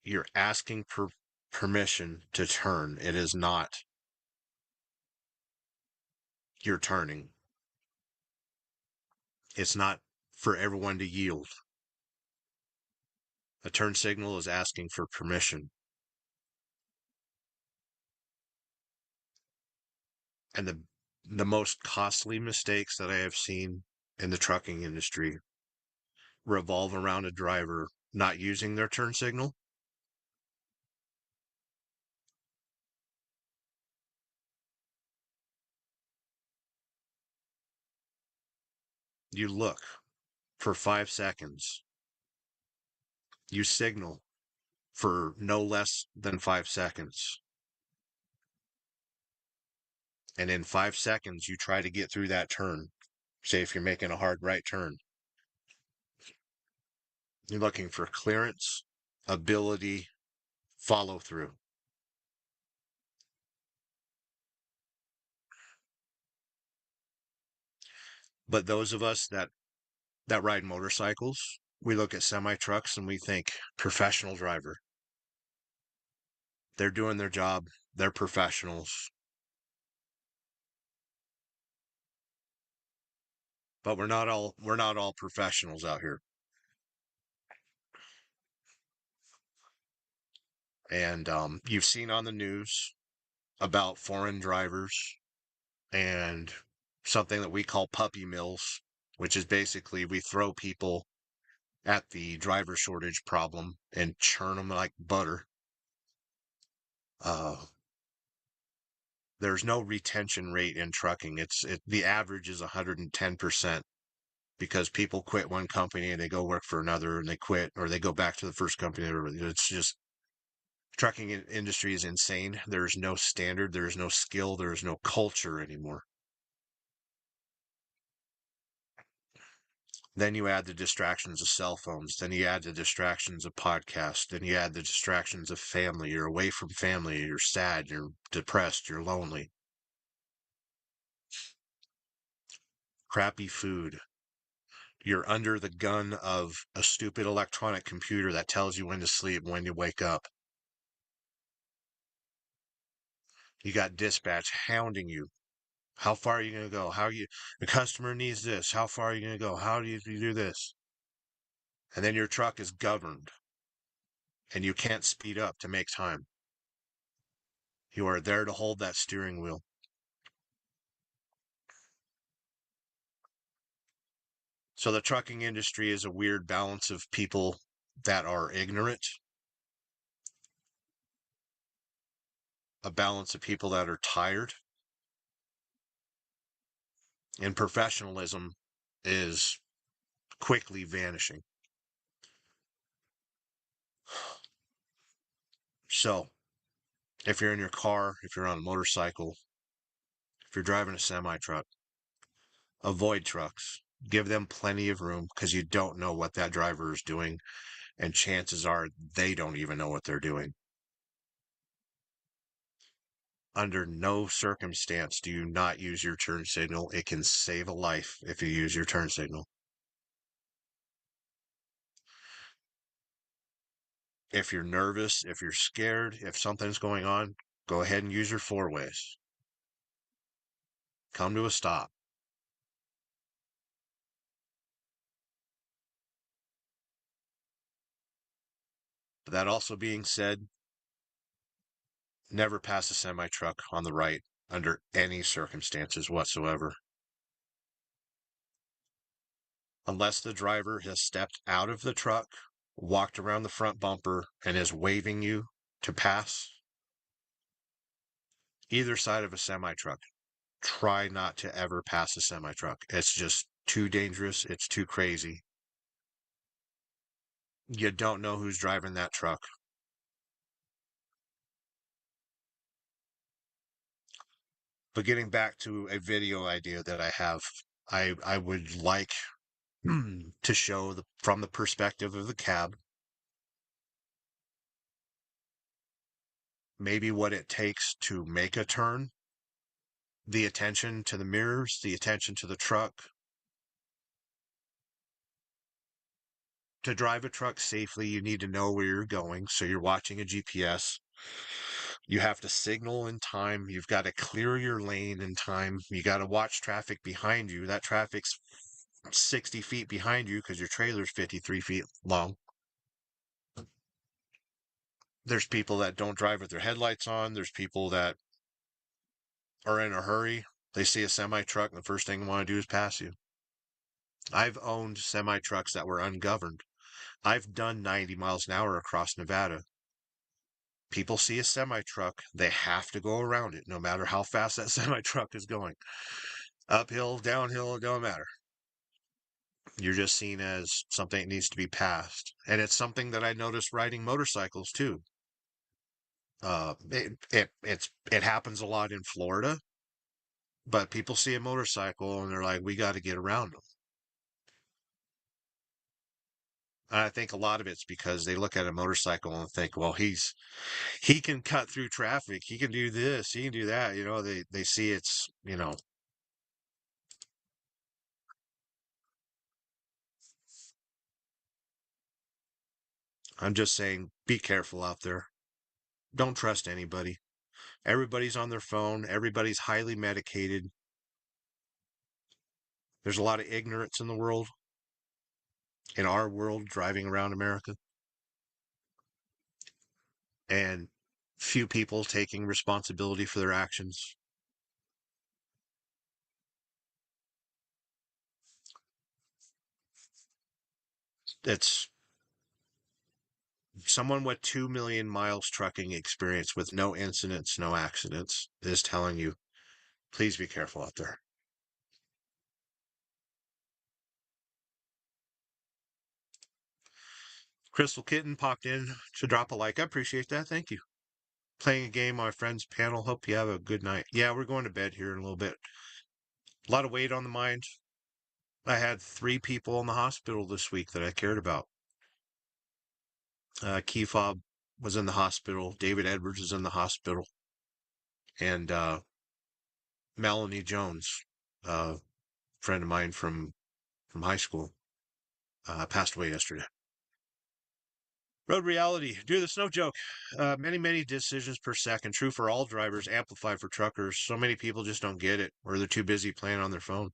You're asking for permission to turn. It is not you're turning. It's not for everyone to yield. A turn signal is asking for permission. And the most costly mistakes that I have seen in the trucking industry revolve around a driver not using their turn signal. You look for 5 seconds. You signal for no less than 5 seconds. And in 5 seconds, you try to get through that turn. Say if you're making a hard right turn. You're looking for clearance, ability, follow through. But those of us that ride motorcycles, we look at semi trucks and we think professional driver. They're doing their job. They're professionals. But we're not all professionals out here. And you've seen on the news about foreign drivers and something that we call puppy mills, which is basically we throw people at the driver shortage problem and churn them like butter. There's no retention rate in trucking. The average is 110% because people quit one company and they go work for another and they quit or they go back to the first company. It's just trucking industry is insane. There's no standard. There's no skill. There's no culture anymore. Then you add the distractions of cell phones. Then you add the distractions of podcasts. Then you add the distractions of family. You're away from family. You're sad. You're depressed. You're lonely. Crappy food. You're under the gun of a stupid electronic computer that tells you when to sleep, when you wake up. You got dispatch hounding you. How far are you going to go? The customer needs this. How far are you going to go? How do you do this? And then your truck is governed and you can't speed up to make time. You are there to hold that steering wheel. So the trucking industry is a weird balance of people that are ignorant, a balance of people that are tired, and professionalism is quickly vanishing. So, if you're in your car, if you're on a motorcycle, if you're driving a semi-truck, avoid trucks. Give them plenty of room because you don't know what that driver is doing, and chances are they don't even know what they're doing. Under no circumstance do you not use your turn signal. It can save a life if you use your turn signal. If you're nervous, if you're scared, if something's going on, go ahead and use your four ways. Come to a stop. But that also being said, never pass a semi-truck on the right under any circumstances whatsoever. Unless the driver has stepped out of the truck, walked around the front bumper, and is waving you to pass either side of a semi-truck. try not to ever pass a semi truck. It's just too dangerous. It's too crazy. You don't know who's driving that truck. But getting back to a video idea that I have, I would like to show from the perspective of the cab, maybe what it takes to make a turn, the attention to the mirrors, the attention to the truck. To drive a truck safely, you need to know where you're going. So you're watching a GPS. You have to signal in time. You've got to clear your lane in time. You got to watch traffic behind you. That traffic's 60 feet behind you because your trailer's 53 feet long. There's people that don't drive with their headlights on. There's people that are in a hurry. They see a semi truck and the first thing they want to do is pass you. I've owned semi trucks that were ungoverned. I've done 90 miles an hour across Nevada. People see a semi truck, they have to go around it, no matter how fast that semi truck is going. Uphill, downhill, it don't matter. You're just seen as something that needs to be passed. And it's something that I noticed riding motorcycles too. It happens a lot in Florida, but people see a motorcycle and they're like, we got to get around them. And I think a lot of it's because they look at a motorcycle and think, well, he can cut through traffic, he can do this, he can do that. They see it's, I'm just saying, be careful out there. Don't trust anybody. Everybody's on their phone. Everybody's highly medicated. There's a lot of ignorance in the world, in our world, driving around America. And few people taking responsibility for their actions. It's someone with 2 million miles trucking experience with no incidents, no accidents is telling you, please be careful out there. Crystal Kitten popped in to drop a like. I appreciate that. Thank you. Playing a game on my friend's panel. Hope you have a good night. Yeah, we're going to bed here in a little bit. A lot of weight on the mind. I had 3 people in the hospital this week that I cared about. Key Fob was in the hospital. David Edwards is in the hospital. And Melanie Jones, a friend of mine from high school, passed away yesterday. Road reality. Dude, that's no joke. Many decisions per second. True for all drivers, amplified for truckers. So many people just don't get it, or they're too busy playing on their phone.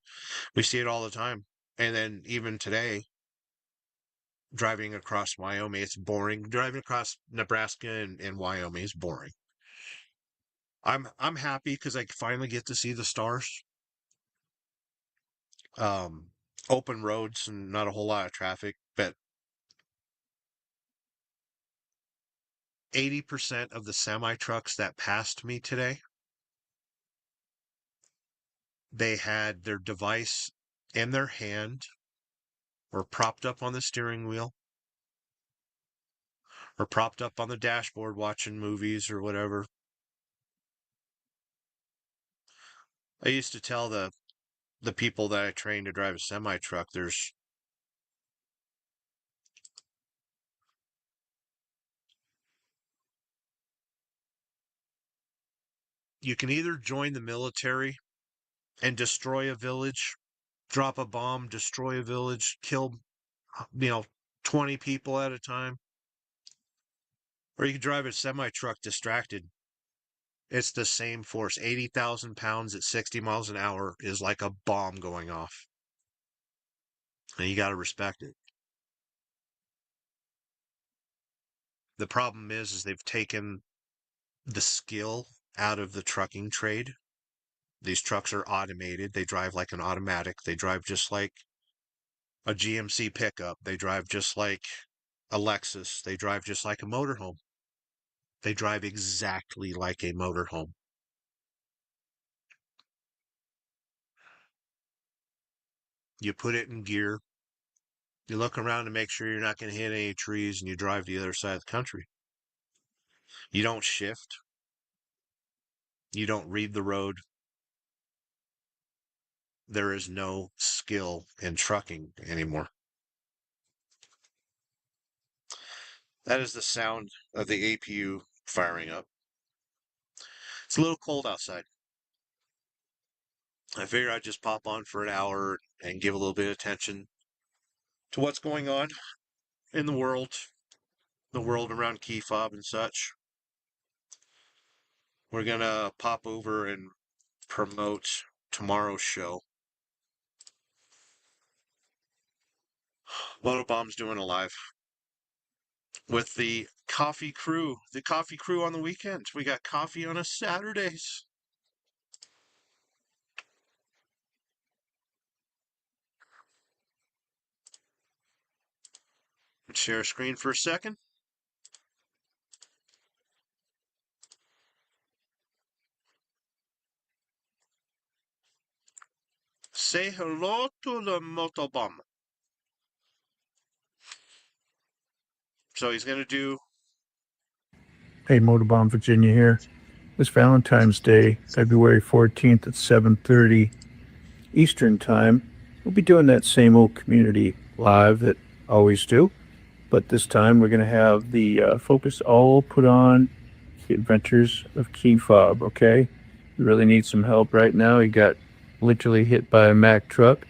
We see it all the time. And then even today, driving across Wyoming, it's boring. Driving across Nebraska and Wyoming is boring. I'm happy because I finally get to see the stars. Open roads and not a whole lot of traffic, but 80% of the semi trucks that passed me today, they had their device in their hand or propped up on the steering wheel or propped up on the dashboard watching movies or whatever. I used to tell the people that I trained to drive a semi truck, you can either join the military and destroy a village, drop a bomb, destroy a village, kill 20 people at a time, or you can drive a semi truck distracted. It's the same force. 80,000 pounds at 60 miles an hour is like a bomb going off. And you got to respect it. The problem is they've taken the skill out of the trucking trade. These trucks are automated. They drive like an automatic. They drive just like a GMC pickup. They drive just like a Lexus. They drive just like a motorhome. They drive exactly like a motorhome. you put it in gear, you look around to make sure you're not going to hit any trees, and you drive to the other side of the country. You don't shift. You don't read the road. There is no skill in trucking anymore. That is the sound of the APU firing up. It's a little cold outside. I figure I'd just pop on for an hour and give a little bit of attention to what's going on in the world around key fob and such. We're gonna pop over and promote tomorrow's show. Motobomb's doing a live with the coffee crew. The coffee crew on the weekends. We got coffee on a Saturdays. Share a screen for a second. Say hello to the Motobomb. So he's going to do... Hey, Motobomb Virginia here. This Valentine's Day, February 14th at 7:30 Eastern Time, we'll be doing that same old community live that I always do. But this time we're going to have the focus all put on the adventures of Key Fob, okay? You really need some help right now. He got literally hit by a Mack truck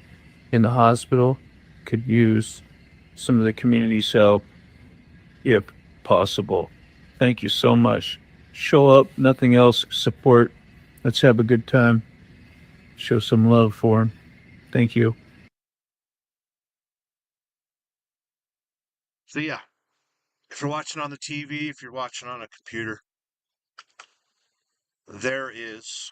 in the hospital. Could use some of the community's help if possible. Thank you so much. Show up, nothing else. Support. Let's have a good time. Show some love for him. Thank you. So yeah, if you're watching on the TV, if you're watching on a computer, there is...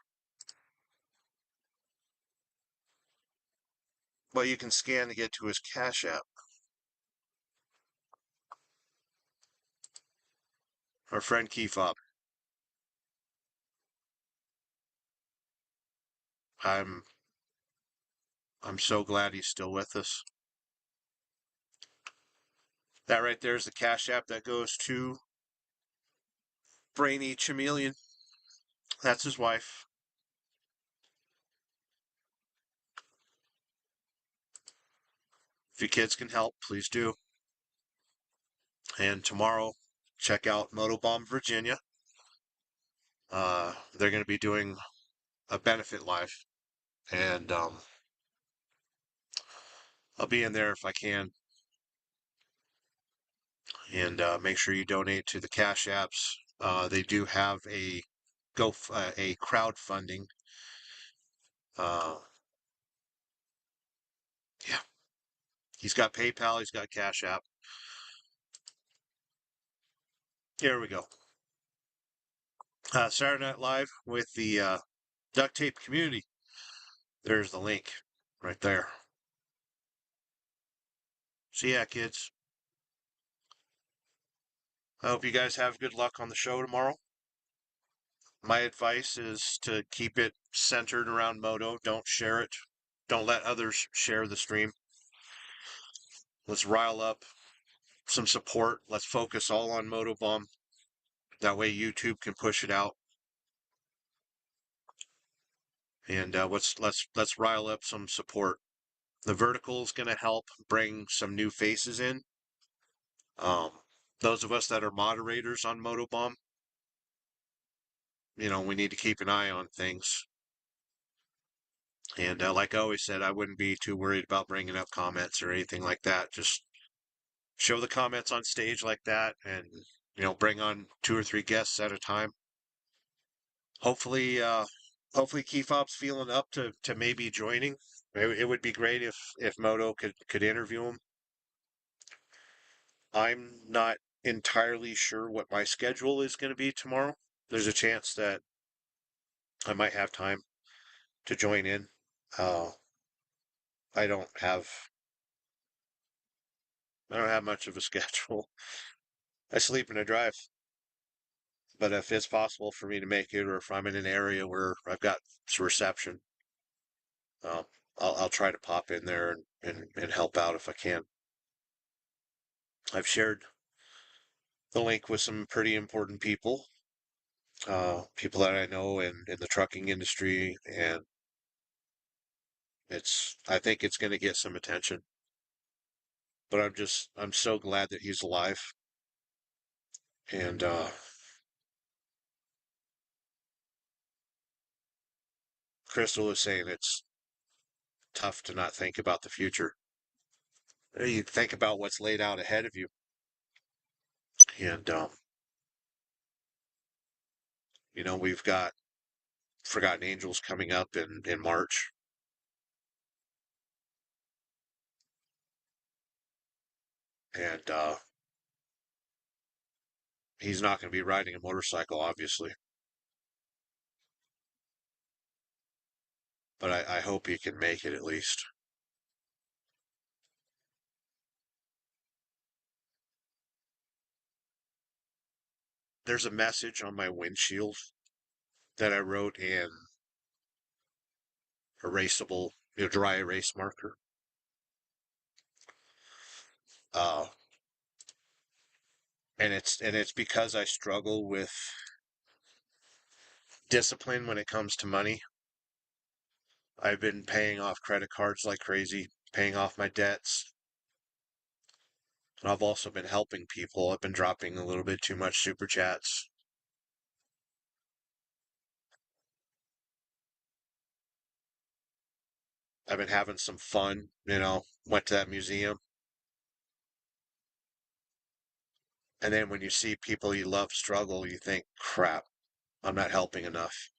well, you can scan to get to his Cash App. Our friend Key Fob. I'm so glad he's still with us. That right there is the Cash App that goes to Brainy Chameleon. That's his wife. If you kids can help, please do. And tomorrow, check out Motobomb Virginia. They're going to be doing a benefit live. And I'll be in there if I can. And make sure you donate to the Cash Apps. They do have a crowdfunding. Yeah. He's got PayPal, he's got Cash App. Here we go. Saturday Night Live with the duct tape community. There's the link right there. So yeah, kids. I hope you guys have good luck on the show tomorrow. My advice is to keep it centered around Moto. Don't share it. Don't let others share the stream. Let's rile up some support. Let's focus all on Motobomb. That way YouTube can push it out. And let's rile up some support. The vertical is going to help bring some new faces in. Those of us that are moderators on Motobomb, we need to keep an eye on things. And like I always said, I wouldn't be too worried about bringing up comments or anything like that. Just show the comments on stage like that, and bring on 2 or 3 guests at a time. Hopefully Key Fob's feeling up to maybe joining. It would be great if Moto could interview him. I'm not entirely sure what my schedule is going to be tomorrow. There's a chance that I might have time to join in. I don't have much of a schedule. I sleep and I drive. But if it's possible for me to make it, or if I'm in an area where I've got reception, I'll try to pop in there and help out if I can. I've shared the link with some pretty important people, people that I know in the trucking industry, and I think it's going to get some attention. But I'm so glad that he's alive. And Crystal was saying it's tough to not think about the future. You think about what's laid out ahead of you. And, we've got Forgotten Angels coming up in March. And he's not going to be riding a motorcycle, obviously. But I hope he can make it at least. There's a message on my windshield that I wrote in erasable, dry erase marker. And it's because I struggle with discipline when it comes to money. I've been paying off credit cards like crazy, paying off my debts. And I've also been helping people. I've been dropping a little bit too much super chats. I've been having some fun, went to that museum. And then when you see people you love struggle, you think, crap, I'm not helping enough.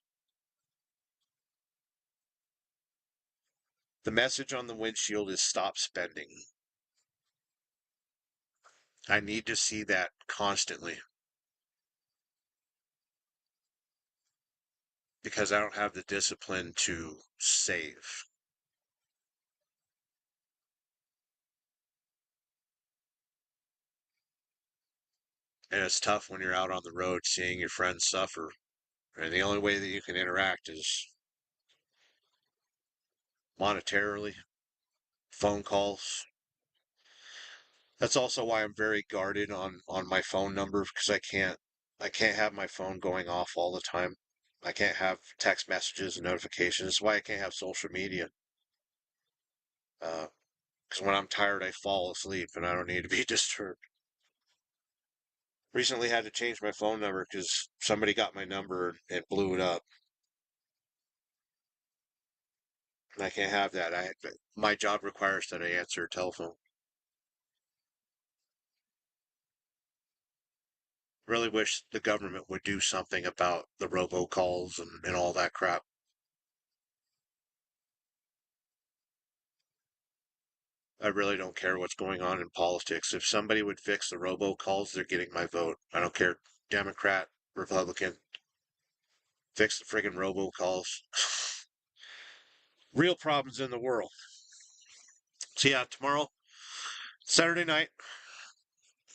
The message on the windshield is stop spending. I need to see that constantly. Because I don't have the discipline to save. And it's tough when you're out on the road seeing your friends suffer. And the only way that you can interact is monetarily, phone calls. That's also why I'm very guarded on my phone number, because I can't have my phone going off all the time. I can't have text messages and notifications. That's why I can't have social media. Because when I'm tired, I fall asleep and I don't need to be disturbed. Recently had to change my phone number because somebody got my number and blew it up. And I can't have that. My job requires that I answer a telephone. Really wish the government would do something about the robocalls and all that crap. I really don't care what's going on in politics. If somebody would fix the robocalls, they're getting my vote. I don't care, Democrat, Republican. Fix the friggin' robocalls. Real problems in the world. So yeah, tomorrow, Saturday night,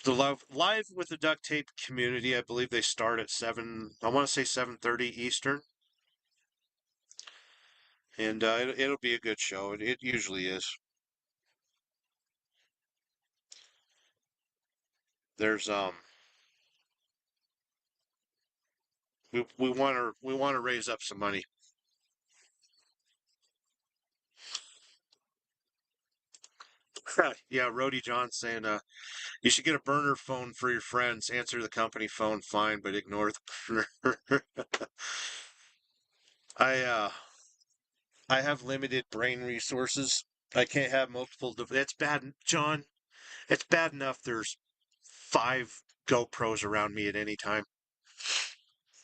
the live with the duct tape community. I believe they start at 7. I want to say 7:30 Eastern, and it'll be a good show. It usually is. There's we want to raise up some money. Yeah, Rody John saying you should get a burner phone for your friends. Answer the company phone fine, but ignore the burner. I have limited brain resources. I can't have multiple. It's bad, John. It's bad enough there's 5 GoPros around me at any time.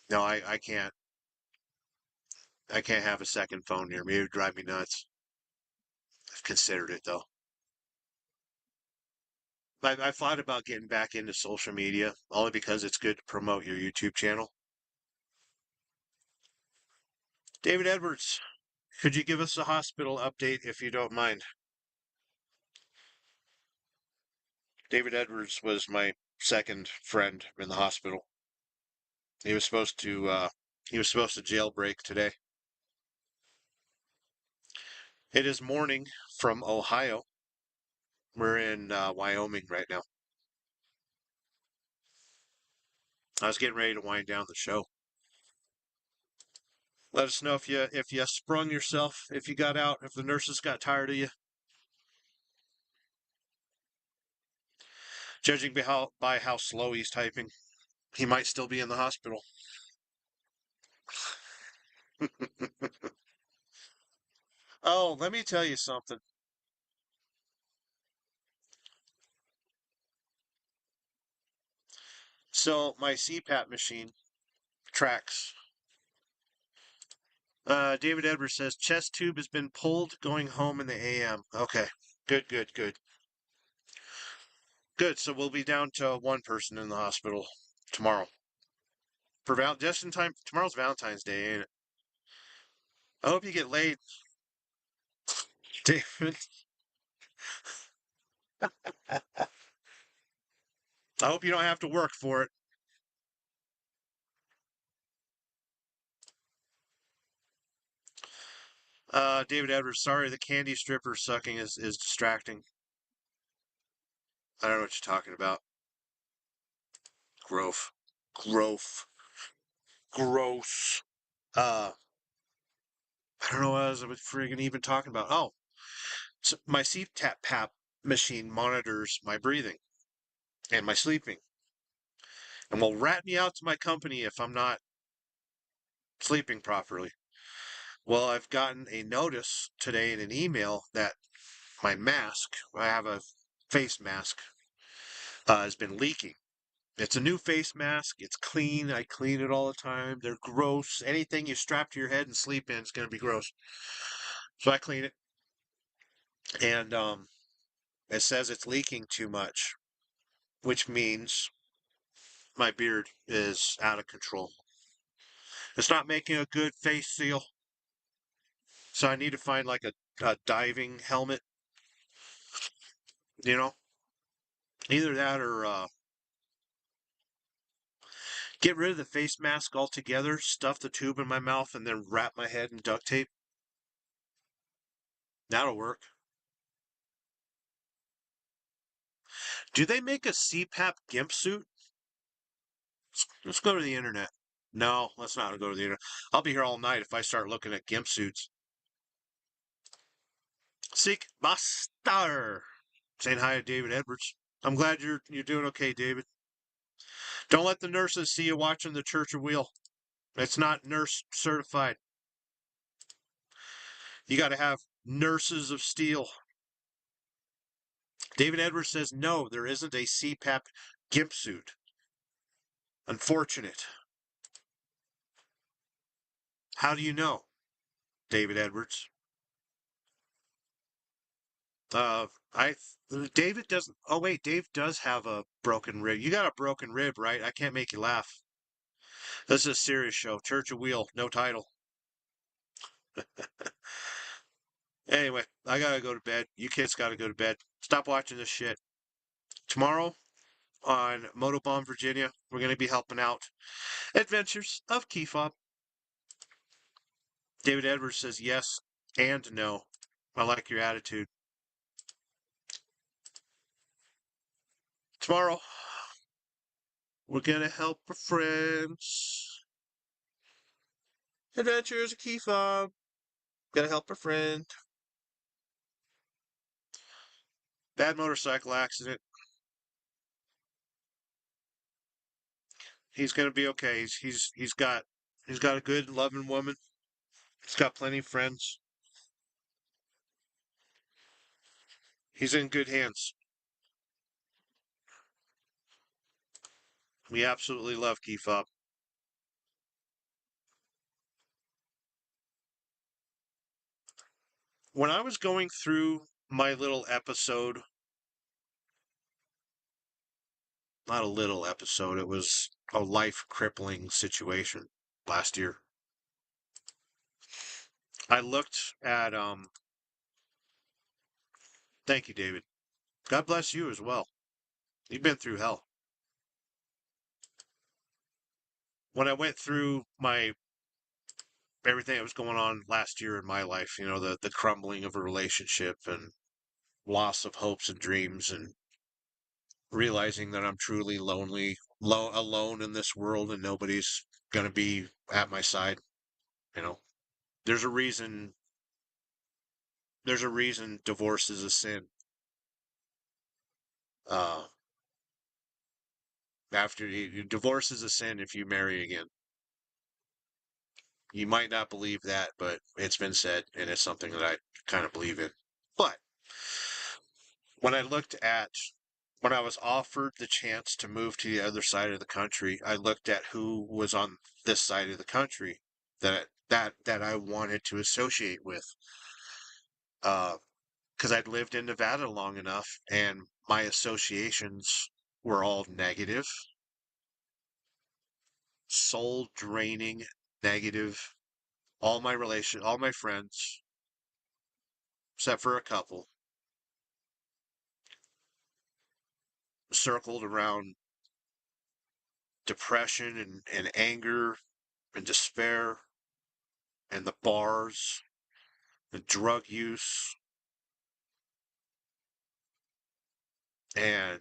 No, I can't. I can't have a second phone near me. It would drive me nuts. I've considered it though. I thought about getting back into social media only because it's good to promote your YouTube channel. David Edwards, could you give us a hospital update if you don't mind? David Edwards was my second friend in the hospital. He was supposed to jailbreak today. It is morning from Ohio. We're in Wyoming right now. I was getting ready to wind down the show. Let us know if you sprung yourself, if you got out, if the nurses got tired of you. Judging by how slow he's typing, he might still be in the hospital. Oh, let me tell you something. So my CPAP machine tracks. David Edwards says chest tube has been pulled, going home in the AM. Okay, good, good, good. Good, so we'll be down to one person in the hospital tomorrow. Just in time. Tomorrow's Valentine's Day, ain't it? I hope you get laid, David. I hope you don't have to work for it. David Edwards, sorry, the candy stripper sucking is distracting. I don't know what you're talking about. Growth. Growth. Gross. I don't know what I was friggin' even talking about. Oh, so my CPAP machine monitors my breathing and my sleeping, and will rat me out to my company if I'm not sleeping properly. Well, I've gotten a notice today in an email that my mask, I have a face mask, has been leaking. It's a new face mask. It's clean. I clean it all the time. They're gross. Anything you strap to your head and sleep in is going to be gross. So I clean it. And it says it's leaking too much, which means my beard is out of control. It's not making a good face seal. So I need to find like a diving helmet. You know? Either that or get rid of the face mask altogether, stuff the tube in my mouth, and then wrap my head in duct tape. That'll work. Do they make a CPAP GIMP suit? Let's go to the internet. No, let's not go to the internet. I'll be here all night if I start looking at GIMP suits. Seek Master. Saying hi to David Edwards. I'm glad you're doing okay, David. Don't let the nurses see you watching the Church of Wheel. It's not nurse certified. You got to have nurses of steel. David Edwards says, no, there isn't a CPAP GIMP suit. Unfortunate. How do you know, David Edwards? David doesn't. Oh wait, Dave does have a broken rib. You got a broken rib, right? I can't make you laugh. This is a serious show. Church of Wheel, no title. Anyway, I gotta go to bed. You kids gotta go to bed. Stop watching this shit. Tomorrow on Motobomb Virginia, we're gonna be helping out Adventures of Key Fob. David Edwards says yes and no. I like your attitude. Tomorrow, we're gonna help our friends. Adventures of Key Fob. Gotta help a friend. Bad motorcycle accident. He's gonna be okay. He's got a good, loving woman. He's got plenty of friends. He's in good hands. We absolutely love Key Fob. When I was going through my little episode, not a little episode, it was a life-crippling situation last year. I looked at, thank you, David. God bless you as well. You've been through hell. When I went through my everything that was going on last year in my life, you know, the crumbling of a relationship and loss of hopes and dreams, and realizing that I'm truly lonely, alone in this world, and nobody's gonna be at my side. You know, there's a reason. There's a reason divorce is a sin. Uh, after divorce is a sin if you marry again. You might not believe that, but it's been said, and it's something that I kind of believe in. But when I looked at when I was offered the chance to move to the other side of the country, I looked at who was on this side of the country that I wanted to associate with. Because I'd lived in Nevada long enough, and my associations were all negative, soul draining, negative. All my friends, except for a couple, circled around depression and anger and despair and the bars, the drug use. And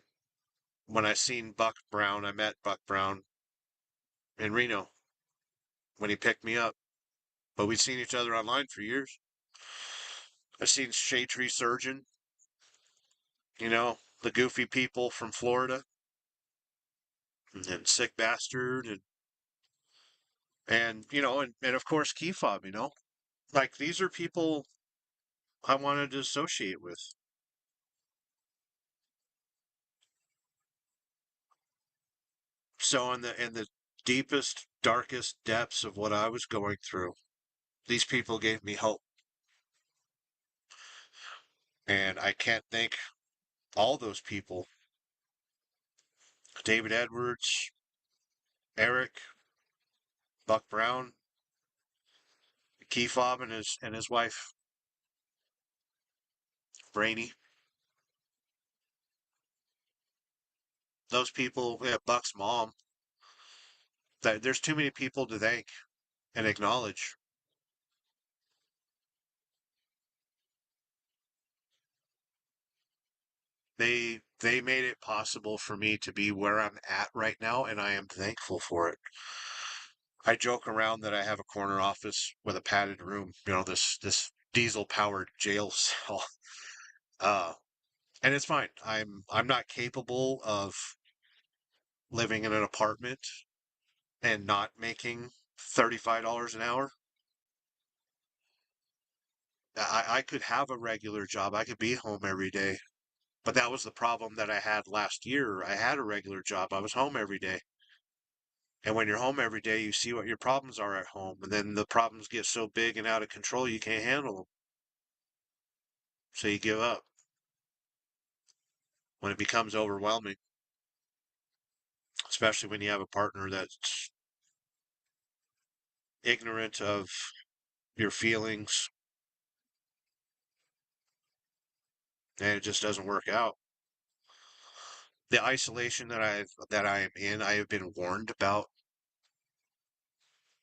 when I seen Buck Brown, I met Buck Brown in Reno when he picked me up. But we'd seen each other online for years. I've seen Shade Tree Surgeon, you know, the goofy people from Florida, and Sick Bastard, and you know, and of course Key Fob, you know. Like these are people I wanted to associate with. So in the deepest, darkest depths of what I was going through, these people gave me hope. And I can't thank all those people. David Edwards, Eric, Buck Brown, Key Fob and his wife, Brainy. Those people, yeah, Buck's mom. There's too many people to thank and acknowledge. They made it possible for me to be where I'm at right now, and I am thankful for it. I joke around that I have a corner office with a padded room, you know, this diesel powered jail cell. Uh, and it's fine. I'm not capable of living in an apartment and not making $35 an hour. I could have a regular job. I could be home every day. But that was the problem that I had last year. I had a regular job. I was home every day. And when you're home every day, you see what your problems are at home. And then the problems get so big and out of control, you can't handle them. So you give up when it becomes overwhelming, especially when you have a partner that's ignorant of your feelings and it just doesn't work out. The isolation that I am in, I have been warned about.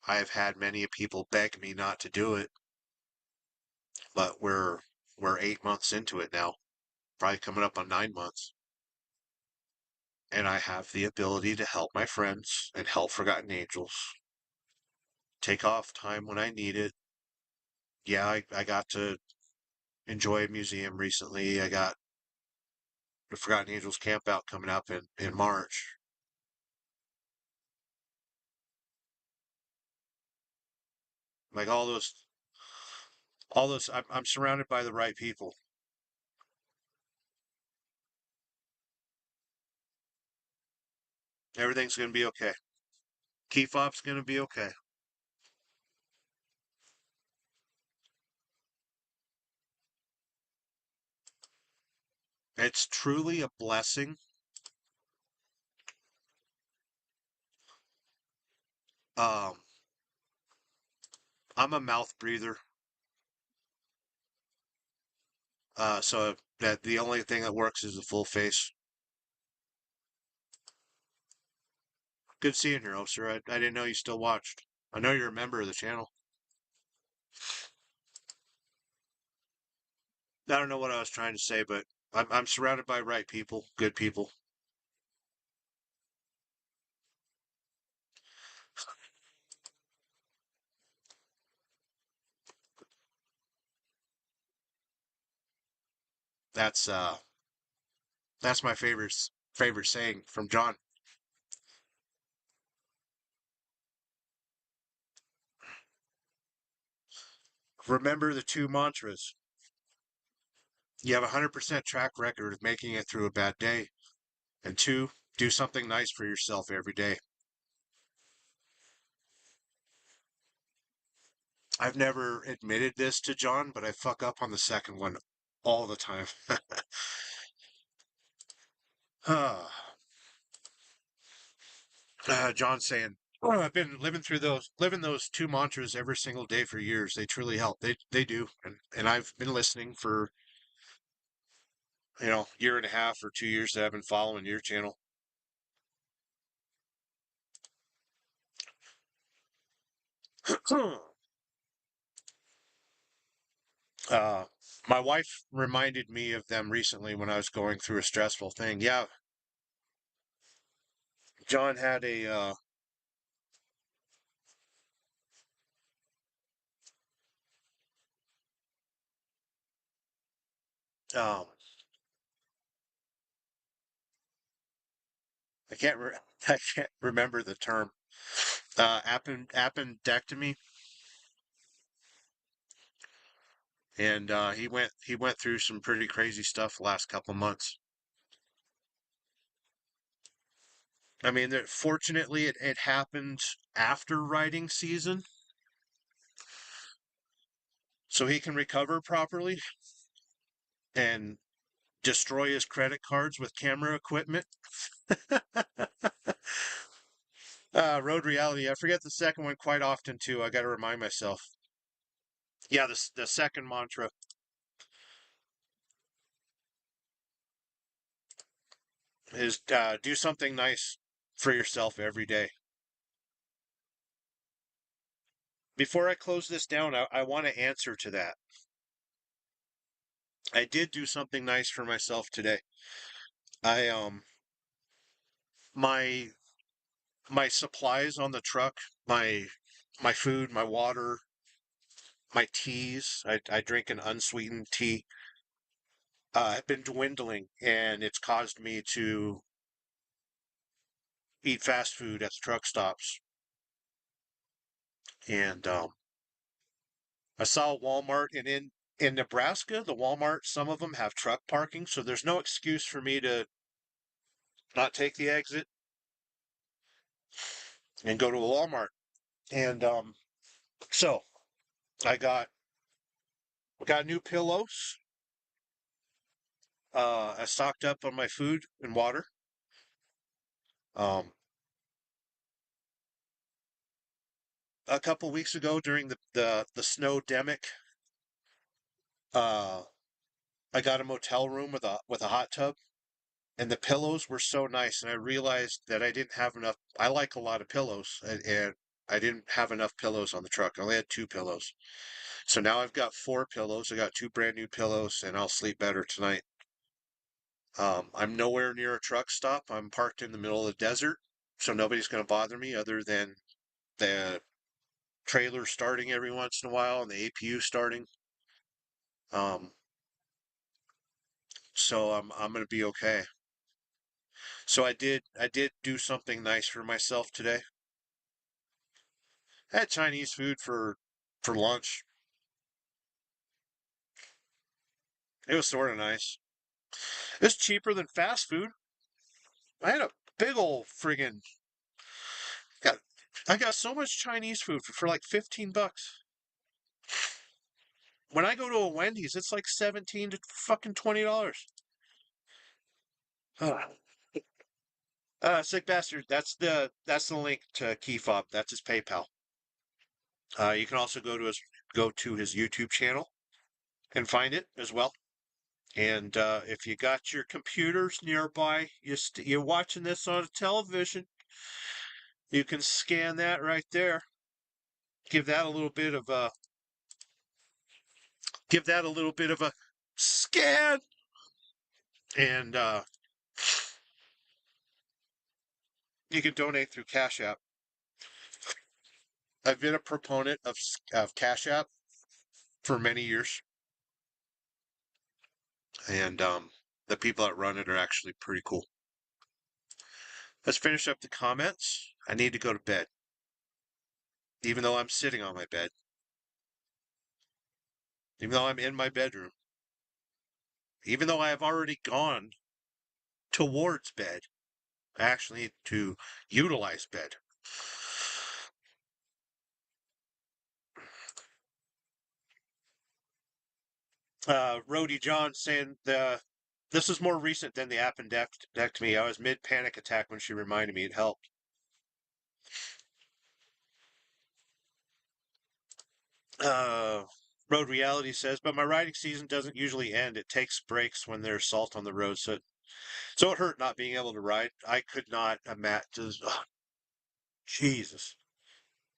I have had many people beg me not to do it, but we're 8 months into it now, probably coming up on 9 months. And I have the ability to help my friends and help Forgotten Angels. Take off time when I need it. Yeah, I got to enjoy a museum recently. I got the Forgotten Angels camp out coming up in March. Like all those, I'm surrounded by the right people. Everything's going to be okay. Key Fob's going to be okay. It's truly a blessing. Um, I'm a mouth breather. So that the only thing that works is the full face. Good seeing you, officer. I didn't know you still watched. I know you're a member of the channel. I don't know what I was trying to say, but I'm surrounded by right people, good people. That's that's my favorite saying from John. Remember the two mantras. You have a 100% track record of making it through a bad day. And two, do something nice for yourself every day. I've never admitted this to John, but I fuck up on the second one all the time. John saying, "Oh, I've been living those two mantras every single day for years. They truly help. They do, and I've been listening for year and a half or 2 years that I've been following your channel." uh, my wife reminded me of them recently when I was going through a stressful thing. Yeah, John had a um, I can't I can't remember the term. Appendectomy, and he went through some pretty crazy stuff the last couple months. I mean, fortunately, it happened after riding season, so he can recover properly and destroy his credit cards with camera equipment. Road reality. I forget the second one quite often too. I got to remind myself. Yeah, the second mantra is do something nice for yourself every day. Before I close this down, I want to answer to that. I did do something nice for myself today. I my my supplies on the truck, my food, my water, my teas. I drink an unsweetened tea. Have been dwindling, and it's caused me to eat fast food at the truck stops. And I saw Walmart, and in Nebraska, the Walmart, some of them have truck parking, so there's no excuse for me to not take the exit and go to a Walmart. And so I got new pillows. I stocked up on my food and water. Um, a couple weeks ago during the snow-demic, uh, I got a motel room with a hot tub, and the pillows were so nice, and I realized that I didn't have enough. I like a lot of pillows, and I didn't have enough pillows on the truck. I only had 2 pillows. So now I've got 4 pillows. I got 2 brand new pillows, and I'll sleep better tonight. I'm nowhere near a truck stop. I'm parked in the middle of the desert, so nobody's going to bother me other than the trailer starting every once in a while and the APU starting. Um, so I'm going to be okay. So I did do something nice for myself today. I had Chinese food for lunch. It was sort of nice. It's cheaper than fast food. I had a big old friggin' got I got so much Chinese food for like $15. When I go to a Wendy's, it's like 17 to fucking $20. Sick bastard. That's the link to Keyfob. That's his PayPal. You can also go to his YouTube channel and find it as well. And if you got your computers nearby, you're watching this on a television, you can scan that right there. Give that a little bit of give that a little bit of a scan. And you can donate through Cash App. I've been a proponent of Cash App for many years. And the people that run it are actually pretty cool. Let's finish up the comments. I need to go to bed. Even though I'm sitting on my bed. Even though I'm in my bedroom. Even though I have already gone towards bed. I actually need to utilize bed. Rody John saying this is more recent than the appendectomy. I was mid panic attack when she reminded me. It helped. Road Reality says, but my riding season doesn't usually end. It takes breaks when there's salt on the road, so it hurt not being able to ride. I could not imagine. Jesus.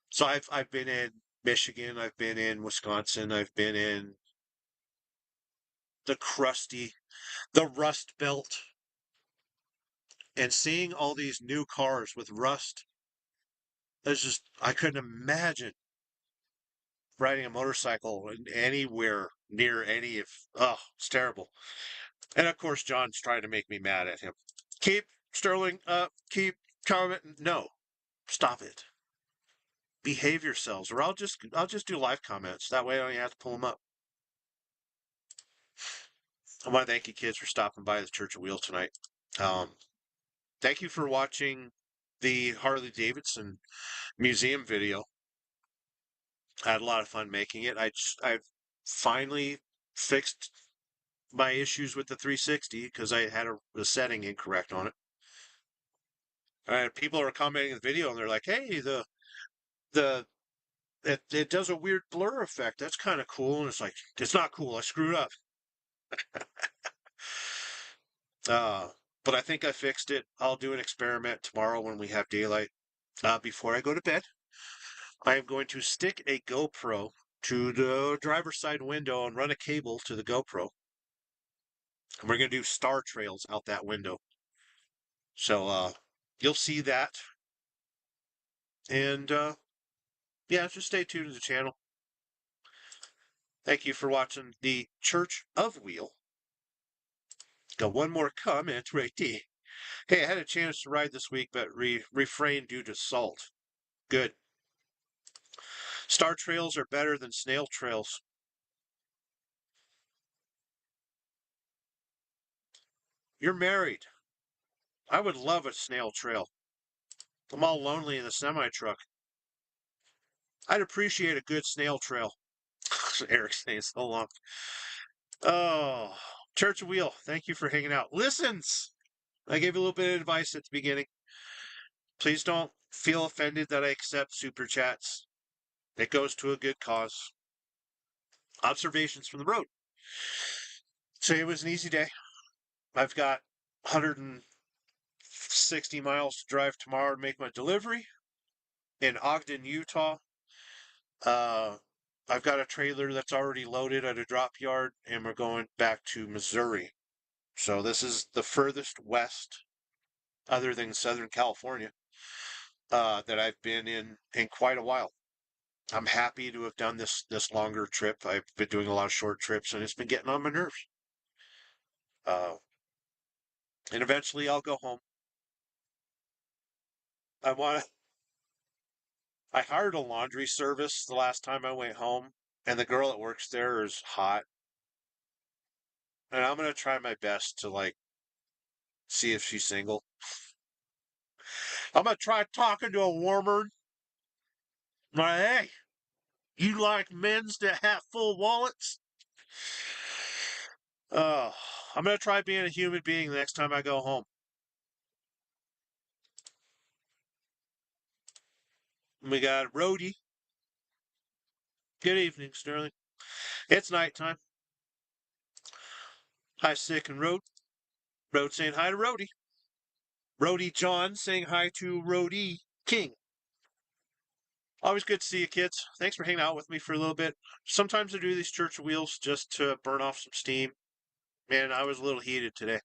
So I've been in Michigan, I've been in Wisconsin, I've been in the Rust Belt, and seeing all these new cars with rust. It's just I couldn't imagine riding a motorcycle anywhere near any of. Oh, it's terrible. And of course, John's trying to make me mad at him. Keep Sterling. Keep commenting. No, stop it. Behave yourselves, or I'll just do live comments. That way, I don't have to pull them up. I want to thank you kids for stopping by the Church of Wheel tonight. Thank you for watching the Harley Davidson museum video. I had a lot of fun making it. I've finally fixed my issues with the 360 because I had a setting incorrect on it. People are commenting on the video and they're like, "Hey, it does a weird blur effect. That's kind of cool." And it's like, it's not cool. I screwed up. But I think I fixed it. I'll do an experiment tomorrow when we have daylight. Before I go to bed, I am going to stick a GoPro to the driver's side window and run a cable to the GoPro. And we're going to do star trails out that window. So you'll see that. And yeah, just stay tuned to the channel. Thank you for watching the Church of Wheel. Got one more comment right there. Hey, I had a chance to ride this week, but refrained due to salt. Good. Star trails are better than snail trails. You're married. I would love a snail trail. I'm all lonely in the semi-truck. I'd appreciate a good snail trail. Eric's saying so long. Oh, Church of Wheel, thank you for hanging out. Listens! I gave a little bit of advice at the beginning. Please don't feel offended that I accept super chats. It goes to a good cause. Observations from the road. So it was an easy day. I've got 160 miles to drive tomorrow to make my delivery in Ogden, Utah. I've got a trailer that's already loaded at a drop yard, and we're going back to Missouri. So this is the furthest west, other than Southern California, that I've been in quite a while. I'm happy to have done this longer trip. I've been doing a lot of short trips, and it's been getting on my nerves. And eventually I'll go home. I hired a laundry service the last time I went home, and the girl that works there is hot. And I'm gonna try my best to see if she's single. I'm gonna try talking to a woman. Hey, you like men's that have full wallets? I'm gonna try being a human being the next time I go home. We got Rody. Good evening, Sterling. It's nighttime. Hi, Sick and Road. Road saying hi to Rody. Rody John saying hi to Rody King. Always good to see you, kids. Thanks for hanging out with me for a little bit. Sometimes I do these church wheels just to burn off some steam. Man, I was a little heated today.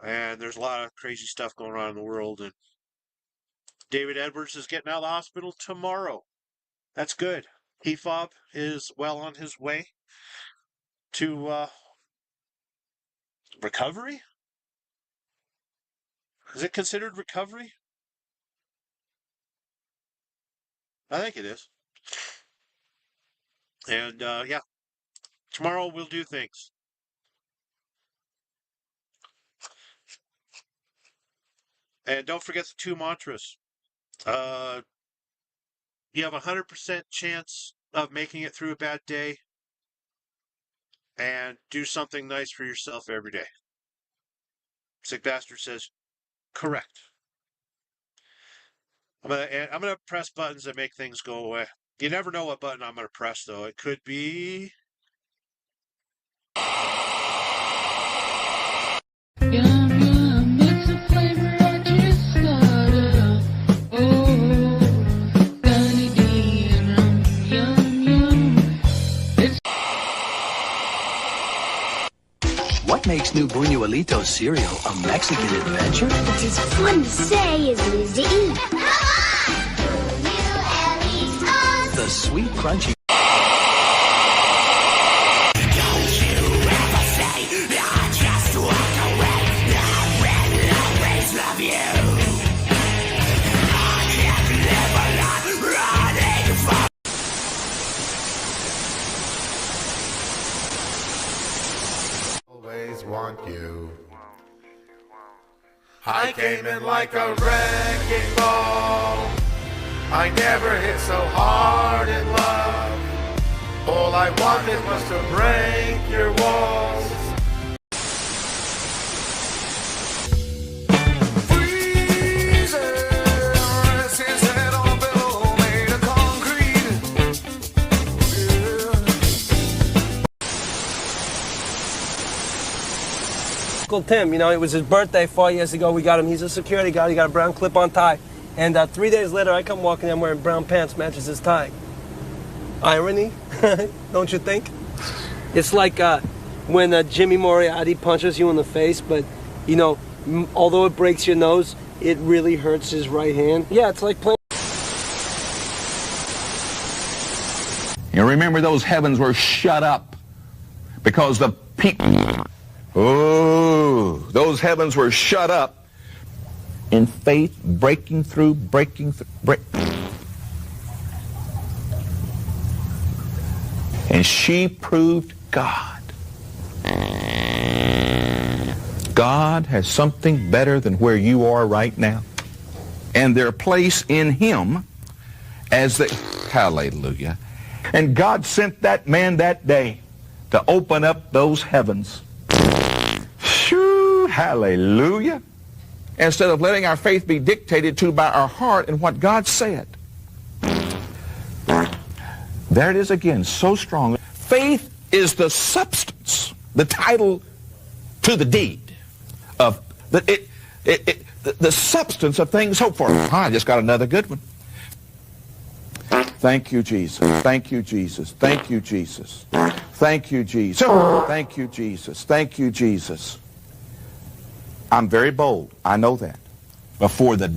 And there's a lot of crazy stuff going on in the world. And David Edwards is getting out of the hospital tomorrow. That's good. Fob is well on his way to recovery? Is it considered recovery? I think it is. And yeah, tomorrow we'll do things. And don't forget the 2 mantras. You have a 100% chance of making it through a bad day, and do something nice for yourself every day. Sick Bastard says, correct. I'm gonna press buttons that make things go away. You never know what button I'm gonna press, though. It could be... What makes New Buñuelito cereal a Mexican adventure? It's as fun to say as it is to eat. Come on! Buñuelitos! The sweet, crunchy. Don't you ever say, I just walk away. I will always love you. I can live a life running for... Always want you. I came in like a wrecking ball. I never hit so hard in love. All I wanted was to break your walls. Uncle Tim, you know, it was his birthday 4 years ago. We got him. He's a security guard. He got a brown clip-on tie. And 3 days later, I come walking in wearing brown pants, matches his tie. Irony, don't you think? It's like when Jimmy Moriarty punches you in the face, but, you know, although it breaks your nose, it really hurts his right hand. Yeah, it's like playing. You remember those heavens were shut up because the people... Oh, those heavens were shut up in faith, breaking through. And she proved God. God has something better than where you are right now. And their place in Him as the... Hallelujah. And God sent that man that day to open up those heavens. Shoo, hallelujah. Instead of letting our faith be dictated to by our heart and what God said. There it is again, so strong. Faith is the substance, the title to the deed of the substance of things hoped for. I just got another good one. Thank you, Jesus. Thank you, Jesus. Thank you, Jesus. Thank you, Jesus. Thank you, Jesus. Thank you, Jesus. I'm very bold. I know that. Before the